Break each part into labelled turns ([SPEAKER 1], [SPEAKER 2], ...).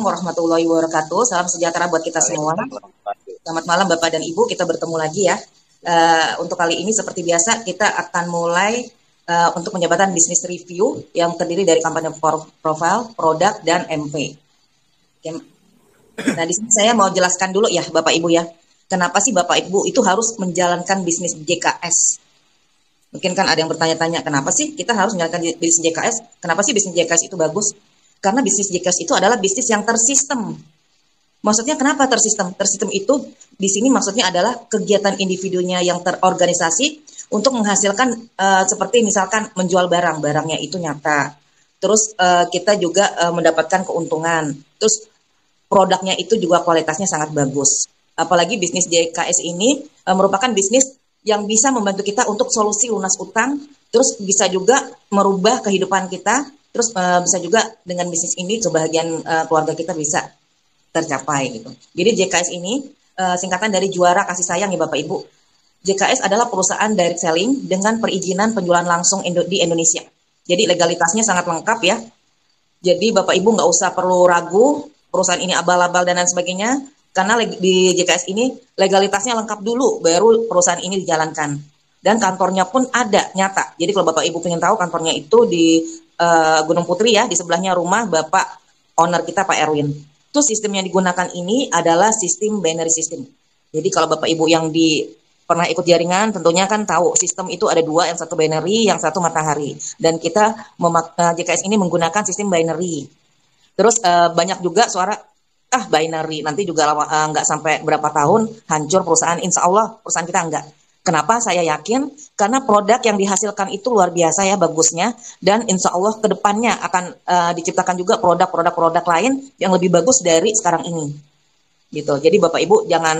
[SPEAKER 1] warahmatullahi wabarakatuh. Salam sejahtera buat kita semua. Selamat malam Bapak dan Ibu, kita bertemu lagi ya. Untuk kali ini seperti biasa kita akan mulai untuk penjabatan bisnis review yang terdiri dari kampanye profile, produk, dan MP. Nah di sini saya mau jelaskan dulu ya Bapak Ibu ya. Kenapa sih Bapak Ibu itu harus menjalankan bisnis JKS? Mungkin kan ada yang bertanya-tanya, kenapa sih kita harus menjalankan bisnis JKS? Kenapa sih bisnis JKS itu bagus? Karena bisnis JKS itu adalah bisnis yang tersistem. Maksudnya kenapa tersistem? Tersistem itu di sini maksudnya adalah kegiatan individunya yang terorganisasi untuk menghasilkan seperti misalkan menjual barang, barangnya itu nyata. Terus kita juga mendapatkan keuntungan. Terus produknya itu juga kualitasnya sangat bagus. Apalagi bisnis JKS ini merupakan bisnis yang bisa membantu kita untuk solusi lunas utang. Terus bisa juga merubah kehidupan kita. Terus bisa juga dengan bisnis ini kebahagiaan keluarga kita bisa tercapai gitu. Jadi JKS ini singkatan dari juara kasih sayang ya Bapak Ibu. JKS adalah perusahaan direct selling dengan perizinan penjualan langsung di Indonesia. Jadi legalitasnya sangat lengkap ya. Jadi Bapak Ibu nggak usah perlu ragu perusahaan ini abal-abal dan lain sebagainya. Karena di JKS ini legalitasnya lengkap dulu baru perusahaan ini dijalankan. Dan kantornya pun ada nyata. Jadi kalau Bapak Ibu ingin tahu kantornya itu di Gunung Putri ya, di sebelahnya rumah Bapak owner kita Pak Erwin. Itu sistem yang digunakan ini adalah sistem binary system. Jadi kalau Bapak Ibu yang pernah ikut jaringan tentunya kan tahu sistem itu ada dua, yang satu binary, yang satu matahari. Dan kita JKS ini menggunakan sistem binary. Terus banyak juga suara binary nanti juga nggak sampai berapa tahun hancur perusahaan. Insya Allah perusahaan kita enggak. Kenapa saya yakin? Karena produk yang dihasilkan itu luar biasa ya bagusnya, dan insya Allah kedepannya akan diciptakan juga produk-produk lain yang lebih bagus dari sekarang ini. Gitu. Jadi Bapak Ibu jangan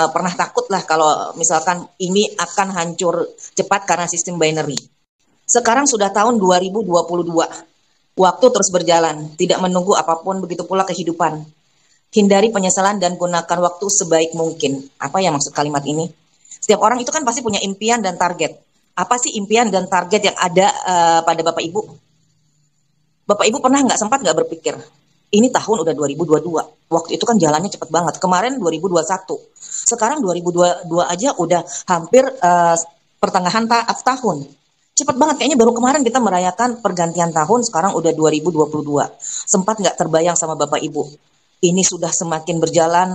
[SPEAKER 1] pernah takut lah kalau misalkan ini akan hancur cepat karena sistem binary. Sekarang sudah tahun 2022, waktu terus berjalan, tidak menunggu apapun, begitu pula kehidupan. Hindari penyesalan dan gunakan waktu sebaik mungkin. Apa ya maksud kalimat ini? Setiap orang itu kan pasti punya impian dan target. Apa sih impian dan target yang ada pada Bapak Ibu? Bapak Ibu pernah nggak berpikir, ini tahun udah 2022. Waktu itu kan jalannya cepet banget. Kemarin 2021. Sekarang 2022 aja udah hampir pertengahan tahun. Cepet banget, kayaknya baru kemarin kita merayakan pergantian tahun, sekarang udah 2022. Sempat nggak terbayang sama Bapak Ibu. Ini sudah semakin berjalan,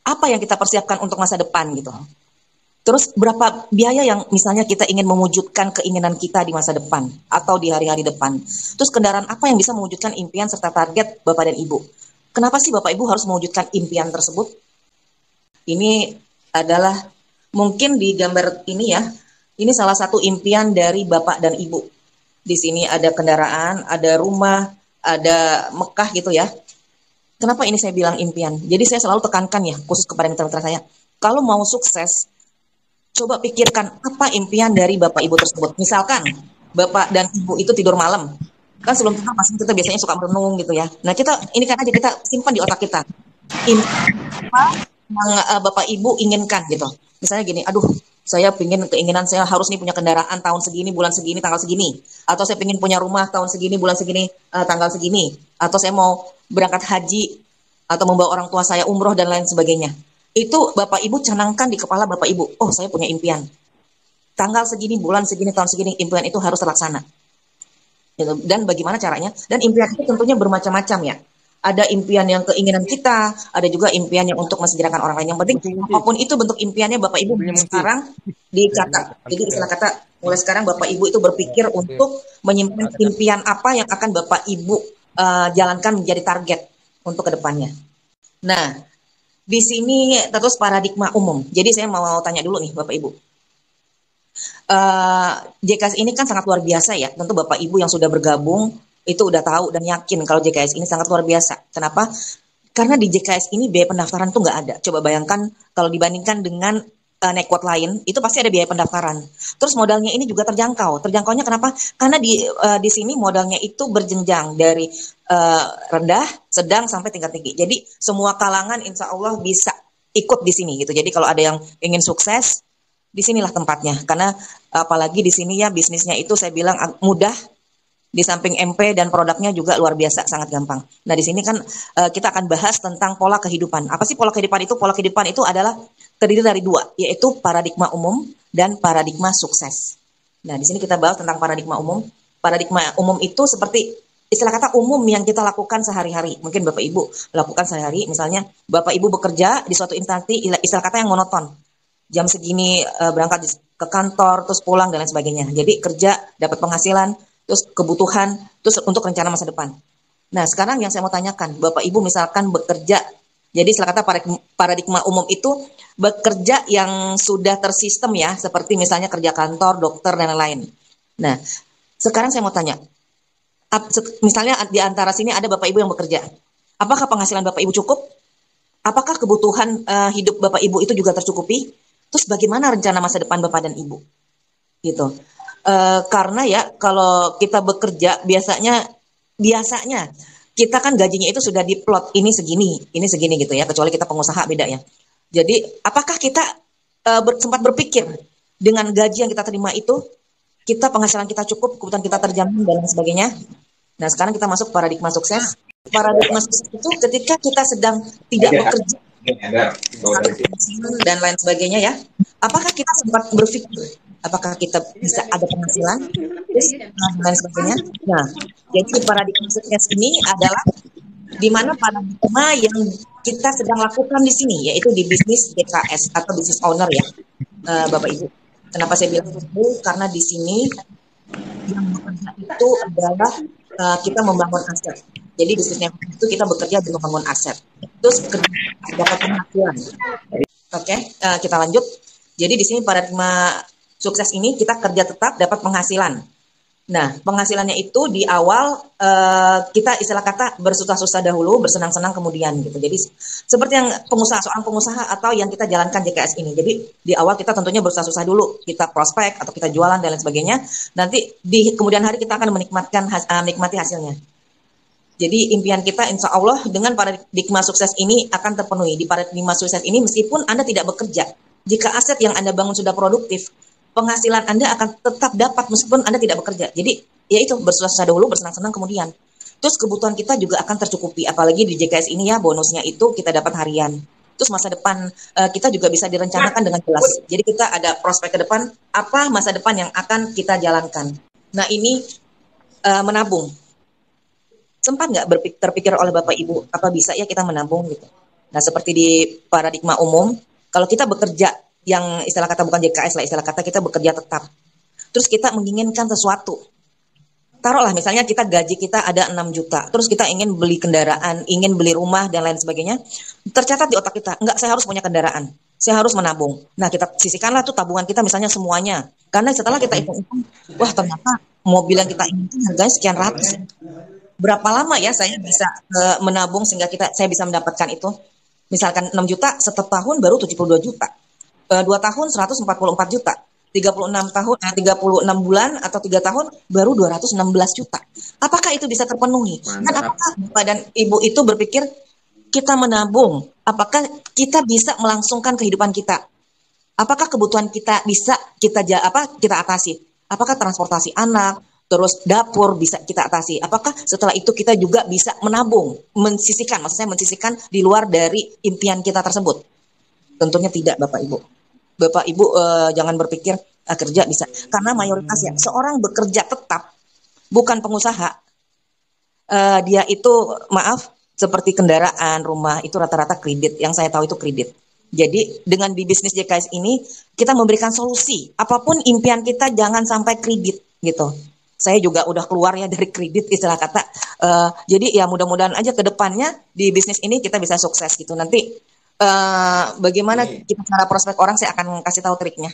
[SPEAKER 1] apa yang kita persiapkan untuk masa depan gitu. Terus berapa biaya yang misalnya kita ingin mewujudkan keinginan kita di masa depan atau di hari-hari depan. Terus kendaraan apa yang bisa mewujudkan impian serta target Bapak dan Ibu. Kenapa sih Bapak Ibu harus mewujudkan impian tersebut? Ini adalah mungkin di gambar ini ya. Ini salah satu impian dari Bapak dan Ibu. Di sini ada kendaraan, ada rumah, ada Mekah gitu ya. Kenapa ini saya bilang impian? Jadi saya selalu tekankan ya, khusus kepada mitra-mitra saya. Kalau mau sukses, coba pikirkan apa impian dari Bapak Ibu tersebut. Misalkan Bapak dan Ibu itu tidur malam. Kan sebelum tidur pasti kita biasanya suka merenung gitu ya. Nah ini kan aja kita simpan di otak kita. Apa yang Bapak Ibu inginkan gitu. Misalnya gini, aduh saya keinginan saya harus nih punya kendaraan tahun segini, bulan segini, tanggal segini. Atau saya ingin punya rumah tahun segini, bulan segini, tanggal segini. Atau saya mau berangkat haji atau membawa orang tua saya umroh dan lain sebagainya. Itu Bapak Ibu canangkan di kepala Bapak Ibu. Oh, saya punya impian. Tanggal segini, bulan segini, tahun segini, impian itu harus terlaksana. Dan bagaimana caranya? Dan impian itu tentunya bermacam-macam ya. Ada impian yang keinginan kita, ada juga impian yang untuk mensejahterakan orang lain. Yang penting apapun itu bentuk impiannya Bapak Ibu sekarang dicatat. Jadi istilah kata mulai sekarang Bapak Ibu itu berpikir untuk menyimpan impian apa yang akan Bapak Ibu jalankan menjadi target untuk kedepannya. Nah, di sini terus paradigma umum. Jadi saya mau tanya dulu nih Bapak Ibu. JKS ini kan sangat luar biasa ya. Tentu Bapak Ibu yang sudah bergabung itu udah tahu dan yakin kalau JKS ini sangat luar biasa. Kenapa? Karena di JKS ini biaya pendaftaran tuh nggak ada. Coba bayangkan kalau dibandingkan dengan network lain, itu pasti ada biaya pendaftaran. Terus modalnya ini juga terjangkau. Terjangkaunya kenapa? Karena di sini modalnya itu berjenjang dari rendah, sedang sampai tingkat tinggi. Jadi semua kalangan insya Allah bisa ikut di sini gitu. Jadi kalau ada yang ingin sukses, di sinilah tempatnya. Karena apalagi di sini ya bisnisnya itu saya bilang mudah, Di samping MP dan produknya juga luar biasa, sangat gampang. Nah, di sini kan kita akan bahas tentang pola kehidupan. Apa sih pola kehidupan itu? Pola kehidupan itu adalah terdiri dari dua, yaitu paradigma umum dan paradigma sukses. Nah, di sini kita bahas tentang paradigma umum. Paradigma umum itu seperti istilah kata umum yang kita lakukan sehari-hari. Mungkin Bapak Ibu lakukan sehari-hari, misalnya Bapak Ibu bekerja di suatu instansi, istilah kata yang monoton. Jam segini berangkat ke kantor, terus pulang dan lain sebagainya. Jadi kerja, dapat penghasilan, terus kebutuhan, terus untuk rencana masa depan. Nah, sekarang yang saya mau tanyakan, Bapak Ibu misalkan bekerja, jadi istilah kata paradigma umum itu bekerja yang sudah tersistem ya, seperti misalnya kerja kantor, dokter, dan lain-lain. Nah, sekarang saya mau tanya, misalnya di antara sini ada Bapak Ibu yang bekerja, apakah penghasilan Bapak Ibu cukup? Apakah kebutuhan hidup Bapak Ibu itu juga tercukupi? Terus bagaimana rencana masa depan Bapak dan Ibu? Gitu. Karena ya kalau kita bekerja biasanya kita kan gajinya itu sudah diplot ini segini gitu ya, kecuali kita pengusaha beda ya. Jadi apakah kita sempat berpikir dengan gaji yang kita terima itu kita penghasilan kita cukup, kebutuhan kita terjamin dan lain sebagainya. Nah, sekarang kita masuk paradigma sukses. Paradigma sukses itu ketika kita sedang tidak bekerja dan lain sebagainya ya. Apakah kita sempat berpikir apakah kita bisa ada penghasilan dan lain sebagainya. Nah, jadi paradigma sukses ini adalah di mana paradigma yang kita sedang lakukan di sini, yaitu di bisnis JKS atau business owner ya, Bapak Ibu. Kenapa saya bilang itu? Karena di sini yang bekerja itu adalah kita membangun aset. Jadi bisnisnya itu kita bekerja di membangun aset. Terus dapat penghasilan. Oke, kita lanjut. Jadi di sini paradigma sukses ini kita kerja tetap dapat penghasilan. Nah, penghasilannya itu di awal kita istilah kata bersusah-susah dahulu, bersenang-senang kemudian gitu. Jadi seperti yang seorang pengusaha atau yang kita jalankan JKS ini. Jadi di awal kita tentunya bersusah-susah dulu, kita prospek atau kita jualan dan lain sebagainya. Nanti di kemudian hari kita akan menikmati hasilnya. Jadi impian kita insya Allah dengan paradigma sukses ini akan terpenuhi. Di paradigma sukses ini meskipun Anda tidak bekerja, jika aset yang Anda bangun sudah produktif, penghasilan Anda akan tetap dapat meskipun Anda tidak bekerja. Jadi ya itu bersusah-susah dahulu, bersenang-senang kemudian. Terus kebutuhan kita juga akan tercukupi. Apalagi di JKS ini ya bonusnya itu kita dapat harian. Terus masa depan kita juga bisa direncanakan dengan jelas. Jadi kita ada prospek ke depan, apa masa depan yang akan kita jalankan. Nah ini menabung. Sempat nggak terpikir oleh Bapak Ibu, apa bisa ya kita menabung gitu. Nah seperti di paradigma umum, kalau kita bekerja yang istilah kata bukan JKS lah, istilah kata kita bekerja tetap. Terus kita menginginkan sesuatu. Taruhlah misalnya kita gaji kita ada 6 juta, terus kita ingin beli kendaraan, ingin beli rumah dan lain sebagainya. Tercatat di otak kita, enggak saya harus punya kendaraan, saya harus menabung. Nah kita sisihkanlah tuh tabungan kita misalnya semuanya. Karena setelah kita hitung-hitung, wah ternyata mobil yang kita inginkan harganya sekian ratus. Berapa lama ya saya bisa menabung sehingga saya bisa mendapatkan itu? Misalkan 6 juta, setiap tahun baru 72 juta. 2 tahun 144 juta. 36 tahun, 36 bulan atau 3 tahun baru 216 juta. Apakah itu bisa terpenuhi? Dan apakah Bapak dan Ibu itu berpikir kita menabung? Apakah kita bisa melangsungkan kehidupan kita? Apakah kebutuhan kita bisa kita atasi? Apakah transportasi anak, terus dapur bisa kita atasi? Apakah setelah itu kita juga bisa menabung, mensisihkan, maksud saya mensisihkan di luar dari impian kita tersebut? Tentunya tidak, Bapak Ibu. Bapak Ibu jangan berpikir kerja bisa. Karena mayoritas ya, seorang bekerja tetap, bukan pengusaha. Dia itu, maaf, seperti kendaraan, rumah, itu rata-rata kredit. Yang saya tahu itu kredit. Jadi dengan di bisnis JKS ini, kita memberikan solusi. Apapun impian kita, jangan sampai kredit gitu. Saya juga udah keluar ya dari kredit istilah kata. Jadi ya mudah-mudahan aja ke depannya di bisnis ini kita bisa sukses gitu. Nanti bagaimana kita cara prospek orang, saya akan kasih tahu triknya.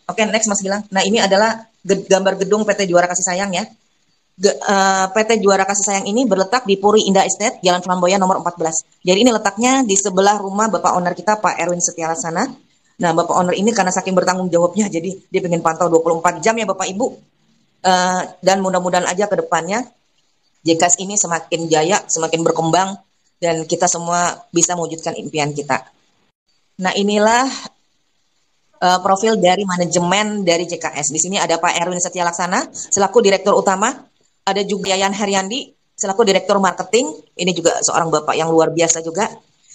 [SPEAKER 1] Oke, next Mas Gilang. Nah ini adalah gambar gedung PT Juara Kasih Sayang ya. PT Juara Kasih Sayang ini berletak di Puri Indah Estate, Jalan Flamboyan nomor 14. Jadi ini letaknya di sebelah rumah Bapak Owner kita, Pak Erwin Setia Laksana. Nah Bapak Owner ini karena saking bertanggung jawabnya, jadi dia pengen pantau 24 jam ya Bapak Ibu. Dan mudah-mudahan aja ke depannya JKS ini semakin jaya, semakin berkembang, dan kita semua bisa mewujudkan impian kita. Nah inilah profil dari manajemen dari JKS. Di sini ada Pak Erwin Setia Laksana selaku Direktur Utama, Ada juga Yayan Heriandi selaku Direktur Marketing, ini juga seorang bapak yang luar biasa juga.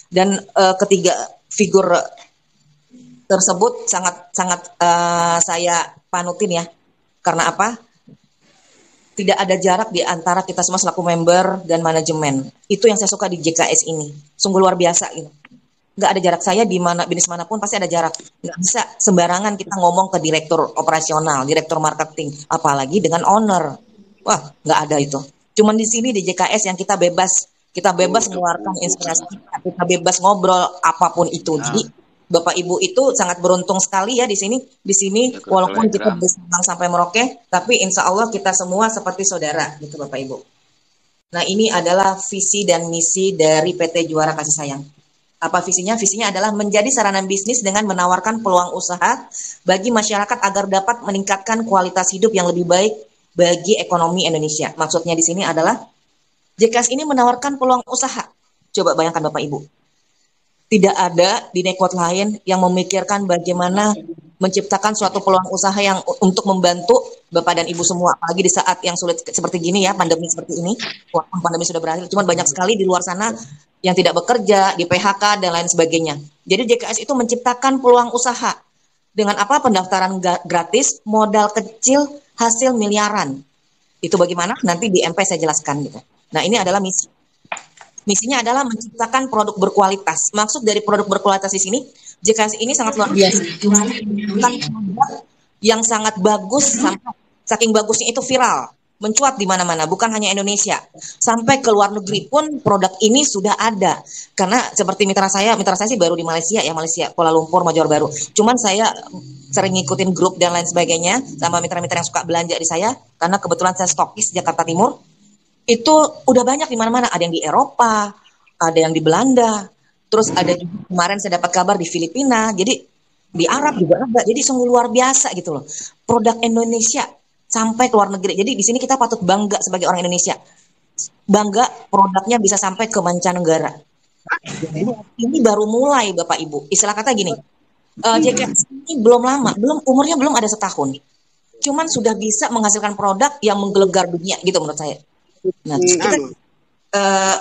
[SPEAKER 1] Dan ketiga figur tersebut sangat saya panutin ya. Karena apa? Tidak ada jarak di antara kita semua selaku member dan manajemen. Itu yang saya suka di JKS ini. Sungguh luar biasa gitu. Nggak ada jarak. Saya di mana bisnis manapun pasti ada jarak. Nggak bisa sembarangan kita ngomong ke direktur operasional, direktur marketing, apalagi dengan owner. Wah, nggak ada itu. Cuman di sini di JKS yang kita bebas mengeluarkan inspirasi, kita bebas ngobrol apapun itu. Jadi Bapak Ibu itu sangat beruntung sekali ya di sini. Di sini walaupun kita bersambang sampai Merauke, tapi insya Allah kita semua seperti saudara gitu Bapak Ibu. Nah ini adalah visi dan misi dari PT Juara Kasih Sayang. Apa visinya? Visinya adalah menjadi sarana bisnis dengan menawarkan peluang usaha bagi masyarakat agar dapat meningkatkan kualitas hidup yang lebih baik bagi ekonomi Indonesia. Maksudnya di sini adalah JKS ini menawarkan peluang usaha. Coba bayangkan Bapak Ibu. Tidak ada di network lain yang memikirkan bagaimana menciptakan suatu peluang usaha yang untuk membantu Bapak dan Ibu semua. Apalagi di saat yang sulit seperti gini ya, pandemi seperti ini. Walaupun pandemi sudah berakhir, cuman banyak sekali di luar sana yang tidak bekerja, di PHK, dan lain sebagainya. Jadi JKS itu menciptakan peluang usaha. Dengan apa? Pendaftaran gratis, modal kecil, hasil miliaran. Itu bagaimana? Nanti di MP saya jelaskan gitu. Nah ini adalah misi. Misinya adalah menciptakan produk berkualitas. Maksud dari produk berkualitas di sini, JKS ini sangat luar biasa. Bukan produk yang sangat bagus, sampai saking bagusnya itu viral, mencuat di mana-mana, bukan hanya Indonesia. Sampai ke luar negeri pun produk ini sudah ada. Karena seperti mitra saya sih baru di Malaysia ya, Malaysia, Kuala Lumpur, Johor Bahru. Cuman saya sering ngikutin grup dan lain sebagainya, sama mitra-mitra yang suka belanja di saya, karena kebetulan saya stokis Jakarta Timur. Itu udah banyak di mana-mana, ada yang di Eropa, ada yang di Belanda, terus ada juga kemarin saya dapat kabar di Filipina, jadi di Arab juga ada, jadi sungguh luar biasa gitu loh. Produk Indonesia sampai ke luar negeri, jadi di sini kita patut bangga sebagai orang Indonesia, bangga produknya bisa sampai ke mancanegara. Jadi, ini baru mulai Bapak Ibu, istilah kata gini, JKS ini belum lama, umurnya belum ada setahun, cuman sudah bisa menghasilkan produk yang menggelegar dunia gitu menurut saya. Nah, kita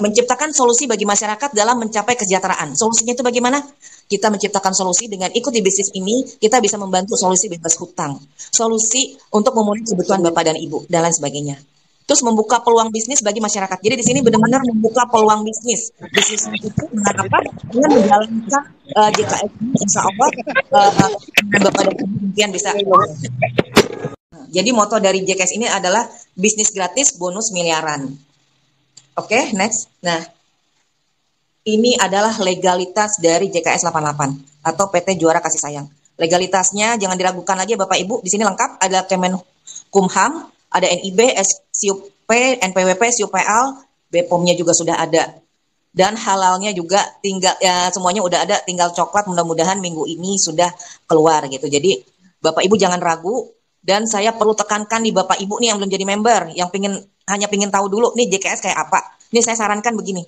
[SPEAKER 1] menciptakan solusi bagi masyarakat dalam mencapai kesejahteraan. Solusinya itu bagaimana? Kita menciptakan solusi dengan ikut di bisnis ini, kita bisa membantu solusi bebas hutang, solusi untuk memenuhi kebutuhan Bapak dan Ibu, dan lain sebagainya. Terus membuka peluang bisnis bagi masyarakat. Jadi di sini benar-benar membuka peluang bisnis. Bisnis itu dengan apa? Dengan menjalankan JKS ini, insya Allah Bapak dan Ibu mungkin bisa. Jadi moto dari JKS ini adalah bisnis gratis, bonus miliaran. Oke, next. Nah, ini adalah legalitas dari JKS 88 atau PT Juara Kasih Sayang. Legalitasnya jangan diragukan lagi Bapak Ibu. Di sini lengkap, ada Kemenkumham, ada NIB, SIUP, NPWP, SIUPL, BPOM-nya juga sudah ada. Dan halalnya juga tinggal ya, semuanya udah ada, tinggal coklat, mudah-mudahan minggu ini sudah keluar gitu. Jadi Bapak Ibu jangan ragu. Dan saya perlu tekankan di Bapak Ibu nih yang belum jadi member, yang hanya pingin tahu dulu nih JKS kayak apa. Ini saya sarankan begini.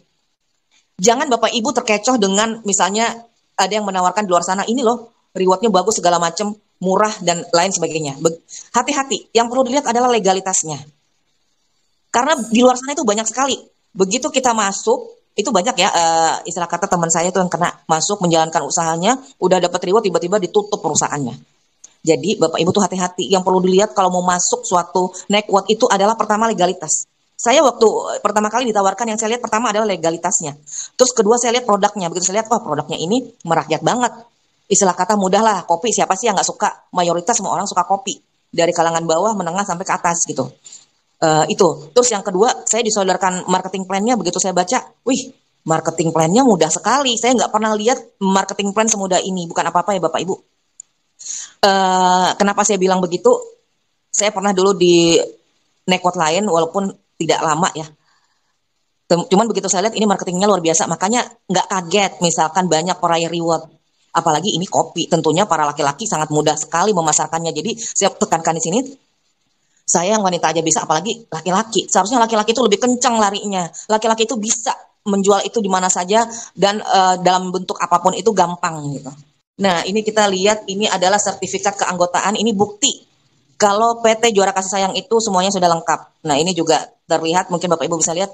[SPEAKER 1] Jangan Bapak Ibu terkecoh dengan misalnya ada yang menawarkan di luar sana, ini loh rewardnya bagus segala macam, murah dan lain sebagainya. Hati-hati, yang perlu dilihat adalah legalitasnya. Karena di luar sana itu banyak sekali. Begitu kita masuk, itu banyak ya istilah kata teman saya tuh yang kena masuk menjalankan usahanya, udah dapat reward tiba-tiba ditutup perusahaannya. Jadi Bapak Ibu tuh hati-hati, yang perlu dilihat kalau mau masuk suatu network itu adalah pertama legalitas. Saya waktu pertama kali ditawarkan yang saya lihat pertama adalah legalitasnya. Terus kedua saya lihat produknya, begitu saya lihat wah produknya ini merakyat banget. Istilah kata mudah lah, kopi siapa sih yang nggak suka? Mayoritas semua orang suka kopi. Dari kalangan bawah, menengah sampai ke atas gitu. Itu. Terus yang kedua saya disodorkan marketing plan-nya, begitu saya baca, wih marketing plan-nya mudah sekali. Saya nggak pernah lihat marketing plan semudah ini, bukan apa-apa ya Bapak Ibu. Kenapa saya bilang begitu? Saya pernah dulu di network lain walaupun tidak lama ya. Cuman begitu saya lihat ini marketingnya luar biasa, makanya nggak kaget misalkan banyak peraih reward. Apalagi ini kopi, tentunya para laki-laki sangat mudah sekali memasarkannya. Jadi saya tekankan di sini, saya yang wanita aja bisa, apalagi laki-laki. Seharusnya laki-laki itu lebih kencang larinya. Laki-laki itu bisa menjual itu di mana saja dan dalam bentuk apapun itu gampang gitu. Nah, ini kita lihat ini adalah sertifikat keanggotaan, ini bukti Kalau PT Juara Kasih Sayang itu semuanya sudah lengkap. Nah, ini juga terlihat, mungkin Bapak Ibu bisa lihat,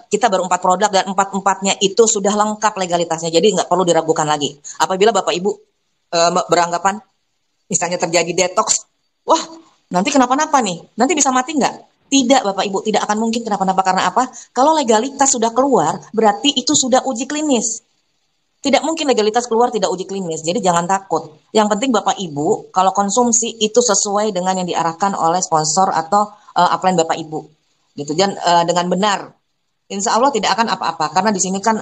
[SPEAKER 1] kita baru 4 produk dan empat-empatnya itu sudah lengkap legalitasnya. Jadi nggak perlu diragukan lagi. Apabila Bapak Ibu beranggapan misalnya terjadi detox, wah nanti kenapa-napa nih, nanti bisa mati nggak? Tidak Bapak Ibu, tidak akan mungkin kenapa-napa. Karena apa? Kalau legalitas sudah keluar, berarti itu sudah uji klinis. Tidak mungkin legalitas keluar tidak uji klinis, jadi jangan takut. Yang penting Bapak Ibu, kalau konsumsi itu sesuai dengan yang diarahkan oleh sponsor atau upline Bapak Ibu, gitu. Dan dengan benar, Insya Allah tidak akan apa-apa, karena di sini kan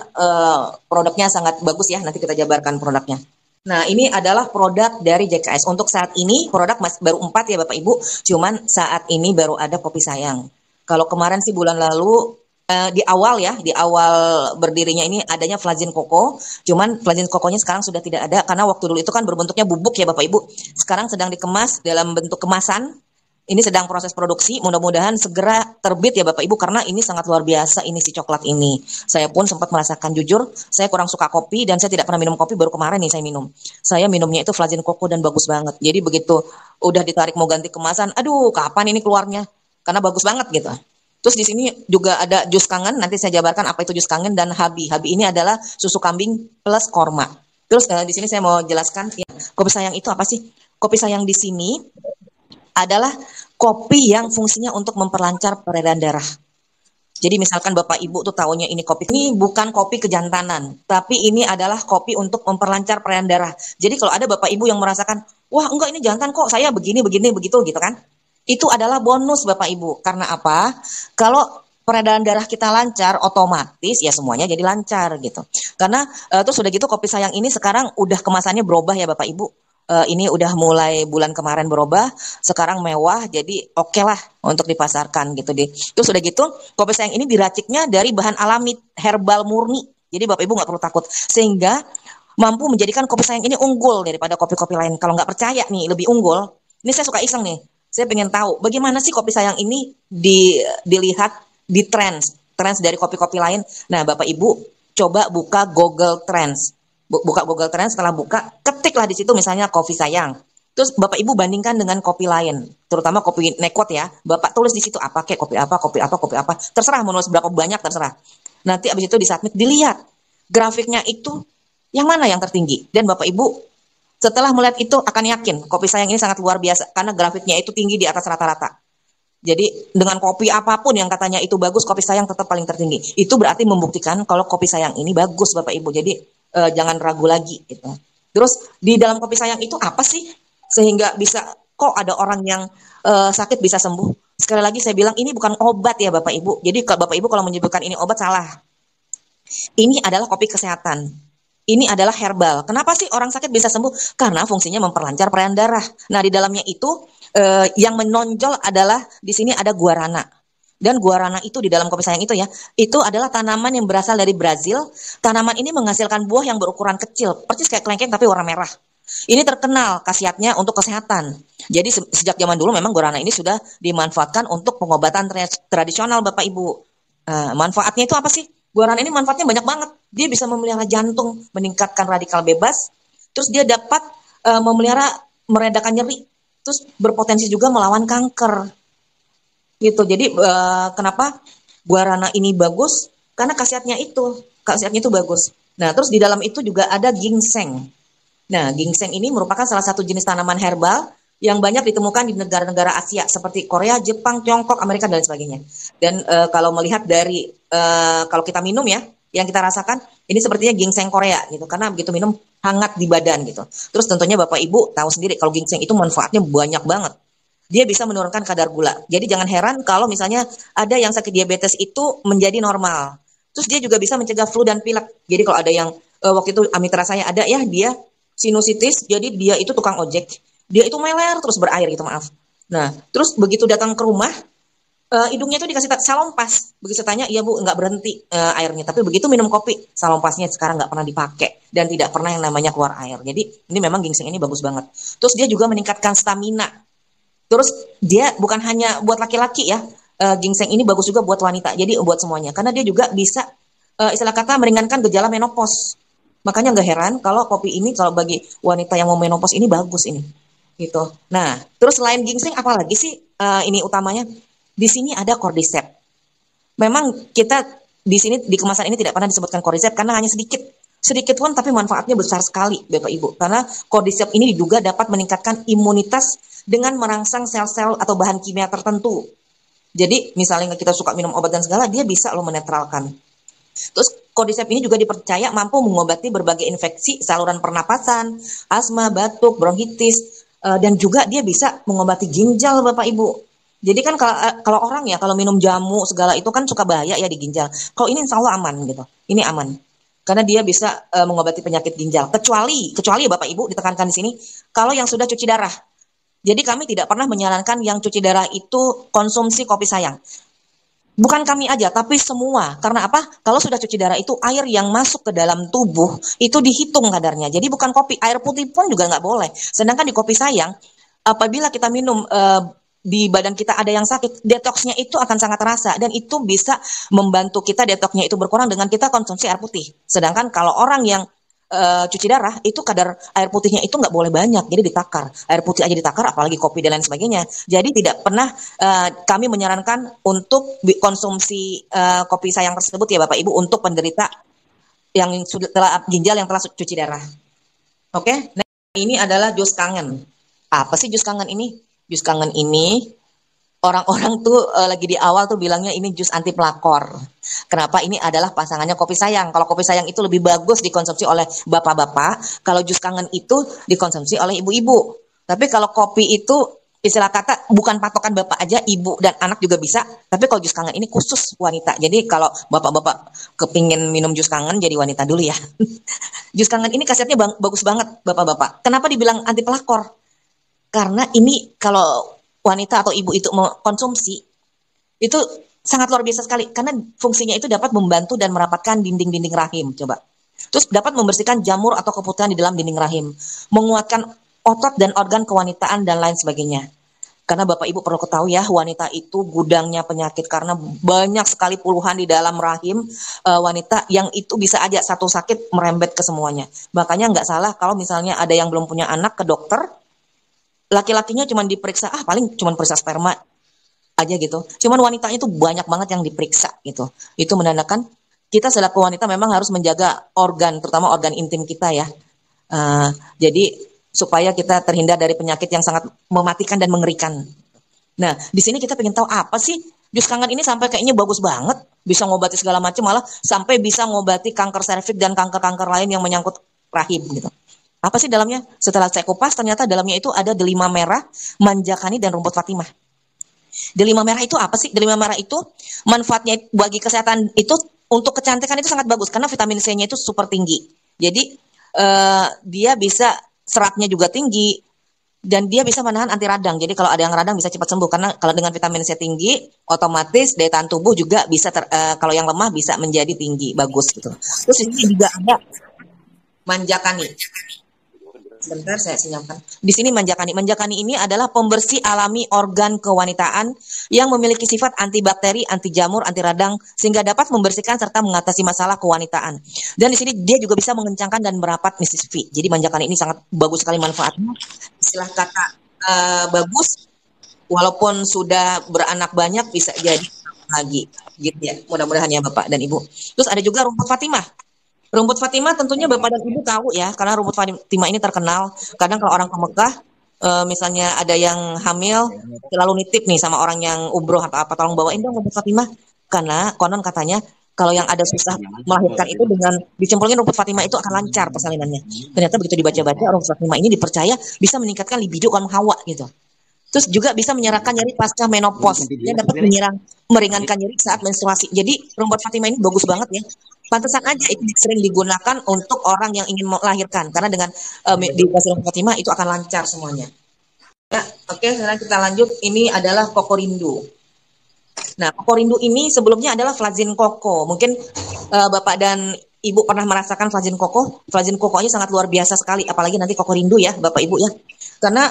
[SPEAKER 1] produknya sangat bagus ya. Nanti kita jabarkan produknya. Nah, ini adalah produk dari JKS. Untuk saat ini produk masih baru 4 ya Bapak Ibu, cuman saat ini baru ada Kopi Sayang. Kalau kemarin sih bulan lalu di awal ya, di awal berdirinya ini adanya Flazin Koko, cuman Flazin Kokonya sekarang sudah tidak ada karena waktu dulu itu kan berbentuknya bubuk ya Bapak Ibu. Sekarang sedang dikemas dalam bentuk kemasan. Ini sedang proses produksi, mudah-mudahan segera terbit ya Bapak Ibu karena ini sangat luar biasa ini si coklat ini. Saya pun sempat merasakan, jujur, saya kurang suka kopi dan saya tidak pernah minum kopi, baru kemarin nih saya minum. Saya minumnya itu Flazin Koko dan bagus banget. Jadi begitu udah ditarik mau ganti kemasan, aduh kapan ini keluarnya? Karena bagus banget gitu. Terus di sini juga ada jus kangen, nanti saya jabarkan apa itu jus kangen dan habi. Habi ini adalah susu kambing plus korma. Terus di sini saya mau jelaskan, ya, kopi sayang itu apa sih? Kopi sayang di sini adalah kopi yang fungsinya untuk memperlancar peredaran darah. Jadi misalkan Bapak Ibu tuh taunya ini kopi, ini bukan kopi kejantanan, tapi ini adalah kopi untuk memperlancar peredaran darah. Jadi kalau ada Bapak Ibu yang merasakan, wah enggak ini jantan kok, saya begini, begitu gitu kan. Itu adalah bonus Bapak Ibu. Karena apa? Kalau peredaran darah kita lancar, otomatis ya semuanya jadi lancar gitu. Karena terus udah gitu kopi sayang ini sekarang udah kemasannya berubah ya Bapak Ibu. Ini udah mulai bulan kemarin berubah, sekarang mewah, jadi oke lah untuk dipasarkan gitu deh. Terus udah gitu, kopi sayang ini diraciknya dari bahan alami herbal murni. Jadi Bapak Ibu nggak perlu takut, sehingga mampu menjadikan kopi sayang ini unggul daripada kopi-kopi lain. Kalau nggak percaya nih lebih unggul, ini saya suka iseng nih. Saya pengen tahu bagaimana sih kopi sayang ini dilihat di trends dari kopi-kopi lain. Nah, Bapak Ibu coba buka Google Trends. Buka Google Trends, setelah buka, ketiklah di situ misalnya kopi sayang. Terus Bapak Ibu bandingkan dengan kopi lain, terutama kopi nekot ya. Bapak tulis di situ apa kayak kopi apa, kopi apa, kopi apa. Terserah mau nulis berapa banyak terserah. Nanti abis itu disubmit, dilihat grafiknya itu yang mana yang tertinggi. Dan Bapak Ibu setelah melihat itu akan yakin kopi sayang ini sangat luar biasa karena grafiknya itu tinggi di atas rata-rata. Jadi dengan kopi apapun yang katanya itu bagus, kopi sayang tetap paling tertinggi. Itu berarti membuktikan kalau kopi sayang ini bagus Bapak Ibu. Jadi jangan ragu lagi gitu. Terus di dalam kopi sayang itu apa sih sehingga bisa kok ada orang yang sakit bisa sembuh? Sekali lagi saya bilang ini bukan obat ya Bapak Ibu. Jadi Bapak Ibu kalau menyebutkan ini obat salah. Ini adalah kopi kesehatan. Ini adalah herbal. Kenapa sih orang sakit bisa sembuh? Karena fungsinya memperlancar peredaran darah. Nah, di dalamnya itu yang menonjol adalah di sini ada guarana. Dan guarana itu di dalam kopi sayang itu ya, itu adalah tanaman yang berasal dari Brazil. Tanaman ini menghasilkan buah yang berukuran kecil, persis kayak kelengkeng tapi warna merah. Ini terkenal khasiatnya untuk kesehatan. Jadi sejak zaman dulu memang guarana ini sudah dimanfaatkan untuk pengobatan tradisional Bapak Ibu. Manfaatnya itu apa sih? Guarana ini manfaatnya banyak banget. Dia bisa memelihara jantung, meningkatkan radikal bebas. Terus dia dapat memelihara meredakan nyeri. Terus berpotensi juga melawan kanker. Gitu. Jadi kenapa guarana ini bagus? Karena khasiatnya itu bagus. Nah, terus di dalam itu juga ada ginseng. Nah, ginseng ini merupakan salah satu jenis tanaman herbal yang banyak ditemukan di negara-negara Asia seperti Korea, Jepang, Tiongkok, Amerika dan sebagainya. Dan kalau melihat dari kalau kita minum ya, yang kita rasakan ini sepertinya ginseng Korea gitu, karena begitu minum hangat di badan gitu. Terus tentunya Bapak Ibu tahu sendiri kalau ginseng itu manfaatnya banyak banget. Dia bisa menurunkan kadar gula. Jadi jangan heran kalau misalnya ada yang sakit diabetes itu menjadi normal. Terus dia juga bisa mencegah flu dan pilek. Jadi kalau ada yang waktu itu mitra saya ada ya, dia sinusitis, jadi dia itu tukang ojek. Dia itu meler terus berair gitu, maaf. Nah, terus begitu datang ke rumah, hidungnya itu dikasih salompas. Begitu tanya, iya Bu, nggak berhenti airnya. Tapi begitu minum kopi, salompasnya sekarang nggak pernah dipakai. Dan tidak pernah yang namanya keluar air. Jadi ini memang ginseng ini bagus banget. Terus dia juga meningkatkan stamina. Terus dia bukan hanya buat laki-laki ya, ginseng ini bagus juga buat wanita. Jadi buat semuanya, karena dia juga bisa istilah kata meringankan gejala menopause. Makanya nggak heran kalau kopi ini kalau bagi wanita yang mau menopause ini bagus ini. gitu. Nah, terus selain ginseng apalagi sih ini utamanya? Di sini ada cordyceps. Memang kita di sini di kemasan ini tidak pernah disebutkan cordyceps karena hanya sedikit. Sedikit pun tapi manfaatnya besar sekali Bapak Ibu. Karena cordyceps ini juga dapat meningkatkan imunitas dengan merangsang sel-sel atau bahan kimia tertentu. Jadi misalnya kita suka minum obat dan segala, dia bisa loh menetralkan. Terus cordyceps ini juga dipercaya mampu mengobati berbagai infeksi saluran pernapasan, asma, batuk, bronkitis, dan juga dia bisa mengobati ginjal Bapak Ibu. Jadi kan kalau orang ya kalau minum jamu segala itu kan suka bahaya ya di ginjal. Kalau ini insya Allah aman gitu. Ini aman. Karena dia bisa mengobati penyakit ginjal. Kecuali ya Bapak Ibu ditekankan di sini kalau yang sudah cuci darah. Jadi kami tidak pernah menyarankan yang cuci darah itu konsumsi kopi sayang. Bukan kami aja, tapi semua. Karena apa? Kalau sudah cuci darah itu air yang masuk ke dalam tubuh itu dihitung kadarnya. Jadi bukan kopi, air putih pun juga nggak boleh. Sedangkan di kopi sayang, apabila kita minum di badan kita ada yang sakit, detoksnya itu akan sangat terasa dan itu bisa membantu kita detoksnya itu berkurang dengan kita konsumsi air putih. Sedangkan kalau orang yang cuci darah itu kadar air putihnya itu nggak boleh banyak, jadi ditakar. Air putih aja ditakar, apalagi kopi dan lain sebagainya. Jadi tidak pernah kami menyarankan untuk konsumsi kopi sayang tersebut ya Bapak Ibu untuk penderita yang sudah telah ginjal yang telah cuci darah. Oke, nah ini adalah jus kangen. Apa sih jus kangen ini? Jus kangen ini orang-orang tuh lagi di awal tuh bilangnya ini jus anti pelakor. Kenapa? Ini adalah pasangannya kopi sayang. Kalau kopi sayang itu lebih bagus dikonsumsi oleh bapak-bapak, kalau jus kangen itu dikonsumsi oleh ibu-ibu. Tapi kalau kopi itu istilah kata bukan patokan bapak aja, ibu dan anak juga bisa. Tapi kalau jus kangen ini khusus wanita. Jadi kalau bapak-bapak kepingin minum jus kangen jadi wanita dulu ya. Jus kangen ini khasiatnya bagus banget bapak-bapak. Kenapa dibilang anti pelakor? Karena ini kalau wanita atau ibu itu mengkonsumsi itu sangat luar biasa sekali karena fungsinya itu dapat membantu dan merapatkan dinding-dinding rahim. Coba. Terus dapat membersihkan jamur atau keputihan di dalam dinding rahim, menguatkan otot dan organ kewanitaan dan lain sebagainya. Karena Bapak Ibu perlu ketahui ya, wanita itu gudangnya penyakit karena banyak sekali puluhan di dalam rahim wanita yang itu bisa aja satu sakit merembet ke semuanya. Makanya nggak salah kalau misalnya ada yang belum punya anak ke dokter, laki-lakinya cuma diperiksa, paling cuma periksa sperma aja gitu. Cuman wanitanya itu banyak banget yang diperiksa gitu. Itu menandakan kita selaku wanita memang harus menjaga organ, terutama organ intim kita ya. Jadi supaya kita terhindar dari penyakit yang sangat mematikan dan mengerikan. Nah, di sini kita pengen tahu apa sih jus kangen ini sampai kayaknya bagus banget, bisa ngobati segala macam, malah sampai bisa ngobati kanker serviks dan kanker-kanker lain yang menyangkut rahim gitu. Apa sih dalamnya? Setelah saya kupas, ternyata dalamnya itu ada delima merah, manjakani, dan rumput Fatimah. Delima merah itu apa sih? Delima merah itu manfaatnya bagi kesehatan itu untuk kecantikan itu sangat bagus karena vitamin C-nya itu super tinggi. Jadi dia bisa seratnya juga tinggi dan dia bisa menahan anti radang. Jadi kalau ada yang radang bisa cepat sembuh karena kalau dengan vitamin C tinggi, otomatis daya tahan tubuh juga bisa kalau yang lemah bisa menjadi tinggi, bagus gitu. Terus ini juga ada manjakani. Sebentar saya senyapkan. Di sini manjakani. Manjakani ini adalah pembersih alami organ kewanitaan yang memiliki sifat antibakteri, anti jamur, anti radang sehingga dapat membersihkan serta mengatasi masalah kewanitaan. Dan di sini dia juga bisa mengencangkan dan merapat Mrs. V. Jadi manjakani ini sangat bagus sekali manfaatnya. Istilah kata bagus walaupun sudah beranak banyak bisa jadi lagi gitu ya. Mudah-mudahan ya Bapak dan Ibu. Terus ada juga rumput Fatimah. Rumput Fatimah tentunya Bapak dan Ibu tahu ya, karena rumput Fatimah ini terkenal. Kadang kalau orang ke Mekah, misalnya ada yang hamil, selalu nitip nih sama orang yang umroh atau apa, tolong bawain dong rumput Fatimah. Karena konon katanya kalau yang ada susah melahirkan itu dengan dicemplungin rumput Fatimah itu akan lancar persalinannya. Ternyata begitu dibaca-baca rumput Fatimah ini dipercaya bisa meningkatkan libido kaum hawa gitu. Terus juga bisa menyerahkan nyeri pasca menopause. Dia dapat meringankan nyeri saat menstruasi. Jadi rumput Fatimah ini bagus banget ya. Pantesan aja itu sering digunakan untuk orang yang ingin melahirkan karena dengan dikasih rumput Fatimah itu akan lancar semuanya. Ya, oke, sekarang kita lanjut. Ini adalah kokorindu. Nah, kokorindu ini sebelumnya adalah flazin koko. Mungkin Bapak dan Ibu pernah merasakan flazin koko. Flazin kokonya sangat luar biasa sekali, apalagi nanti kokorindu ya, Bapak Ibu ya. Karena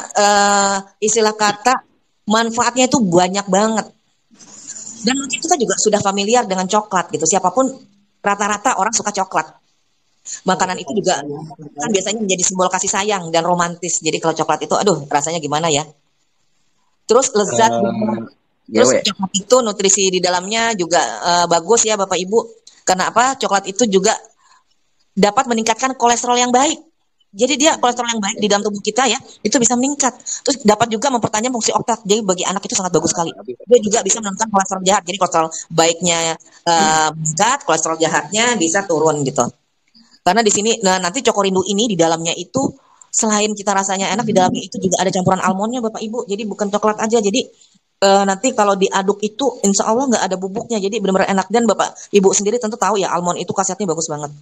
[SPEAKER 1] istilah kata manfaatnya itu banyak banget. Dan mungkin kita juga sudah familiar dengan coklat gitu. Siapapun rata-rata orang suka coklat. Makanan itu juga kan biasanya menjadi simbol kasih sayang dan romantis. Jadi kalau coklat itu, aduh rasanya gimana ya? Terus lezat juga.
[SPEAKER 2] Eh,
[SPEAKER 1] Terus
[SPEAKER 2] GW.
[SPEAKER 1] coklat itu nutrisi di dalamnya juga bagus ya Bapak Ibu. Karena apa? Coklat itu juga dapat meningkatkan kolesterol yang baik. Jadi dia kolesterol yang baik di dalam tubuh kita ya, itu bisa meningkat. Terus dapat juga mempertajam fungsi otak. Jadi bagi anak itu sangat bagus sekali. Dia juga bisa menurunkan kolesterol jahat. Jadi kolesterol baiknya meningkat, kolesterol jahatnya bisa turun gitu. Karena di sini nah nanti Cokorindo ini di dalamnya itu selain kita rasanya enak, di dalamnya itu juga ada campuran almondnya Bapak Ibu. Jadi bukan coklat aja. Jadi nanti kalau diaduk itu insya Allah nggak ada bubuknya. Jadi benar-benar enak. Dan Bapak Ibu sendiri tentu tahu ya almond itu khasiatnya bagus banget.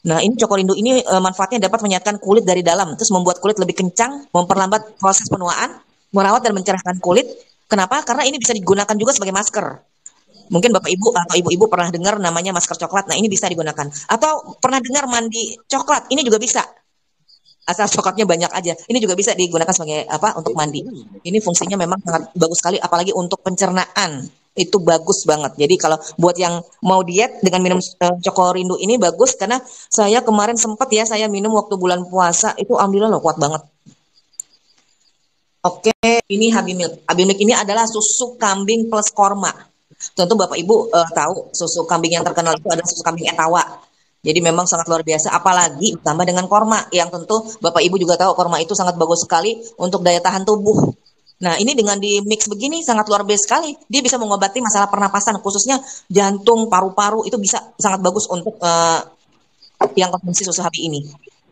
[SPEAKER 1] Nah, ini Cokorindo ini manfaatnya dapat menyehatkan kulit dari dalam, terus membuat kulit lebih kencang, memperlambat proses penuaan, merawat dan mencerahkan kulit. Kenapa? Karena ini bisa digunakan juga sebagai masker. Mungkin Bapak Ibu atau Ibu-ibu pernah dengar namanya masker coklat. Nah, ini bisa digunakan. Atau pernah dengar mandi coklat. Ini juga bisa. Asal coklatnya banyak aja. Ini juga bisa digunakan sebagai apa? Untuk mandi. Ini fungsinya memang sangat bagus sekali apalagi untuk pencernaan. Itu bagus banget. Jadi kalau buat yang mau diet dengan minum Cokorindo ini bagus karena saya kemarin sempat ya saya minum waktu bulan puasa itu alhamdulillah loh kuat banget. Oke, ini Habi Milk. Habi Milk ini adalah susu kambing plus korma. Tentu Bapak Ibu tahu susu kambing yang terkenal itu adalah susu kambing Etawa. Jadi memang sangat luar biasa, apalagi ditambah dengan korma yang tentu Bapak Ibu juga tahu korma itu sangat bagus sekali untuk daya tahan tubuh. Nah ini dengan di mix begini sangat luar biasa sekali. Dia bisa mengobati masalah pernapasan khususnya jantung, paru-paru itu bisa sangat bagus untuk yang konsumsi susu sapi ini.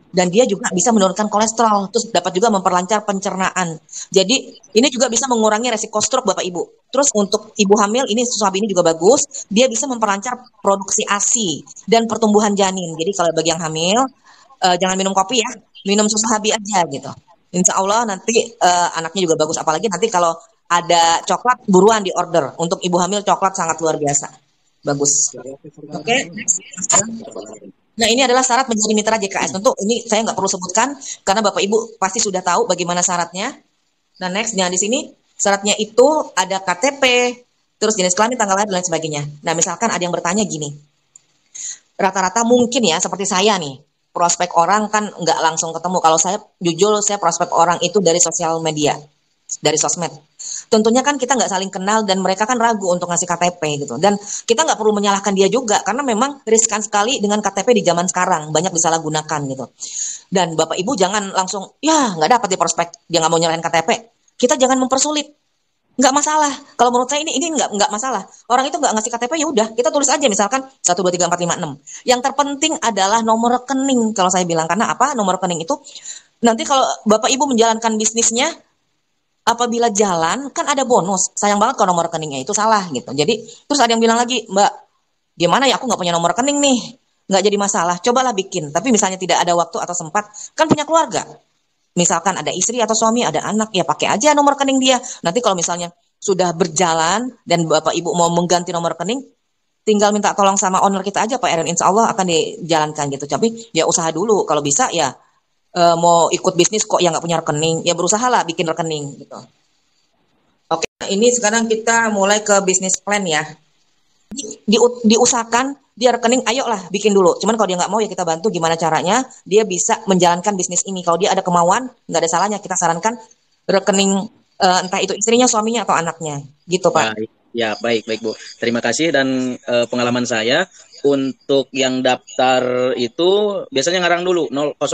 [SPEAKER 1] Dan dia juga bisa menurunkan kolesterol, terus dapat juga memperlancar pencernaan. Jadi ini juga bisa mengurangi resiko stroke Bapak Ibu. Terus untuk ibu hamil ini susu sapi ini juga bagus, dia bisa memperlancar produksi ASI dan pertumbuhan janin. Jadi kalau bagi yang hamil jangan minum kopi ya, minum susu sapi aja gitu. Insya Allah nanti anaknya juga bagus. Apalagi nanti kalau ada coklat buruan di order. Untuk ibu hamil coklat sangat luar biasa, bagus. Oke, next. Nah, ini adalah syarat menjadi mitra JKS. Tentu ini saya nggak perlu sebutkan karena Bapak Ibu pasti sudah tahu bagaimana syaratnya. Nah, next, nah di sini syaratnya itu ada KTP, terus jenis kelamin, tanggal lahir, dan lain sebagainya. Nah, misalkan ada yang bertanya gini, rata-rata mungkin ya seperti saya nih, prospek orang kan nggak langsung ketemu. Kalau saya jujur, saya prospek orang itu dari sosial media, dari sosmed. Tentunya kan kita nggak saling kenal dan mereka kan ragu untuk ngasih KTP gitu. Dan kita nggak perlu menyalahkan dia juga karena memang riskan sekali dengan KTP di zaman sekarang banyak disalahgunakan gitu. Dan Bapak Ibu jangan langsung ya nggak dapat di prospek dia nggak mau nyalahin KTP. Kita jangan mempersulit. Nggak masalah. Kalau menurut saya ini nggak masalah. Orang itu nggak ngasih KTP ya udah kita tulis aja misalkan 1 2 3 4 5 6. Yang terpenting adalah nomor rekening kalau saya bilang karena apa nomor rekening itu nanti kalau Bapak Ibu menjalankan bisnisnya apabila jalan kan ada bonus. Sayang banget kalau nomor rekeningnya itu salah gitu. Jadi terus ada yang bilang lagi, Mbak, gimana ya aku nggak punya nomor rekening nih, nggak jadi masalah. Cobalah bikin. Tapi misalnya tidak ada waktu atau sempat, kan punya keluarga. Misalkan ada istri atau suami, ada anak, ya pakai aja nomor rekening dia. Nanti kalau misalnya sudah berjalan dan Bapak Ibu mau mengganti nomor rekening, tinggal minta tolong sama owner kita aja Pak Erin. Insya Allah akan dijalankan gitu. Tapi ya usaha dulu. Kalau bisa ya mau ikut bisnis kok yang nggak punya rekening, ya berusaha lah bikin rekening gitu. Oke, ini sekarang kita mulai ke bisnis plan ya. Diusahakan dia rekening, ayolah bikin dulu. Cuman kalau dia nggak mau ya kita bantu gimana caranya dia bisa menjalankan bisnis ini. Kalau dia ada kemauan, nggak ada salahnya kita sarankan rekening entah itu istrinya, suaminya atau anaknya, gitu Pak.
[SPEAKER 2] Ya, baik, baik Bu. Terima kasih dan pengalaman saya untuk yang daftar itu biasanya ngarang dulu 0000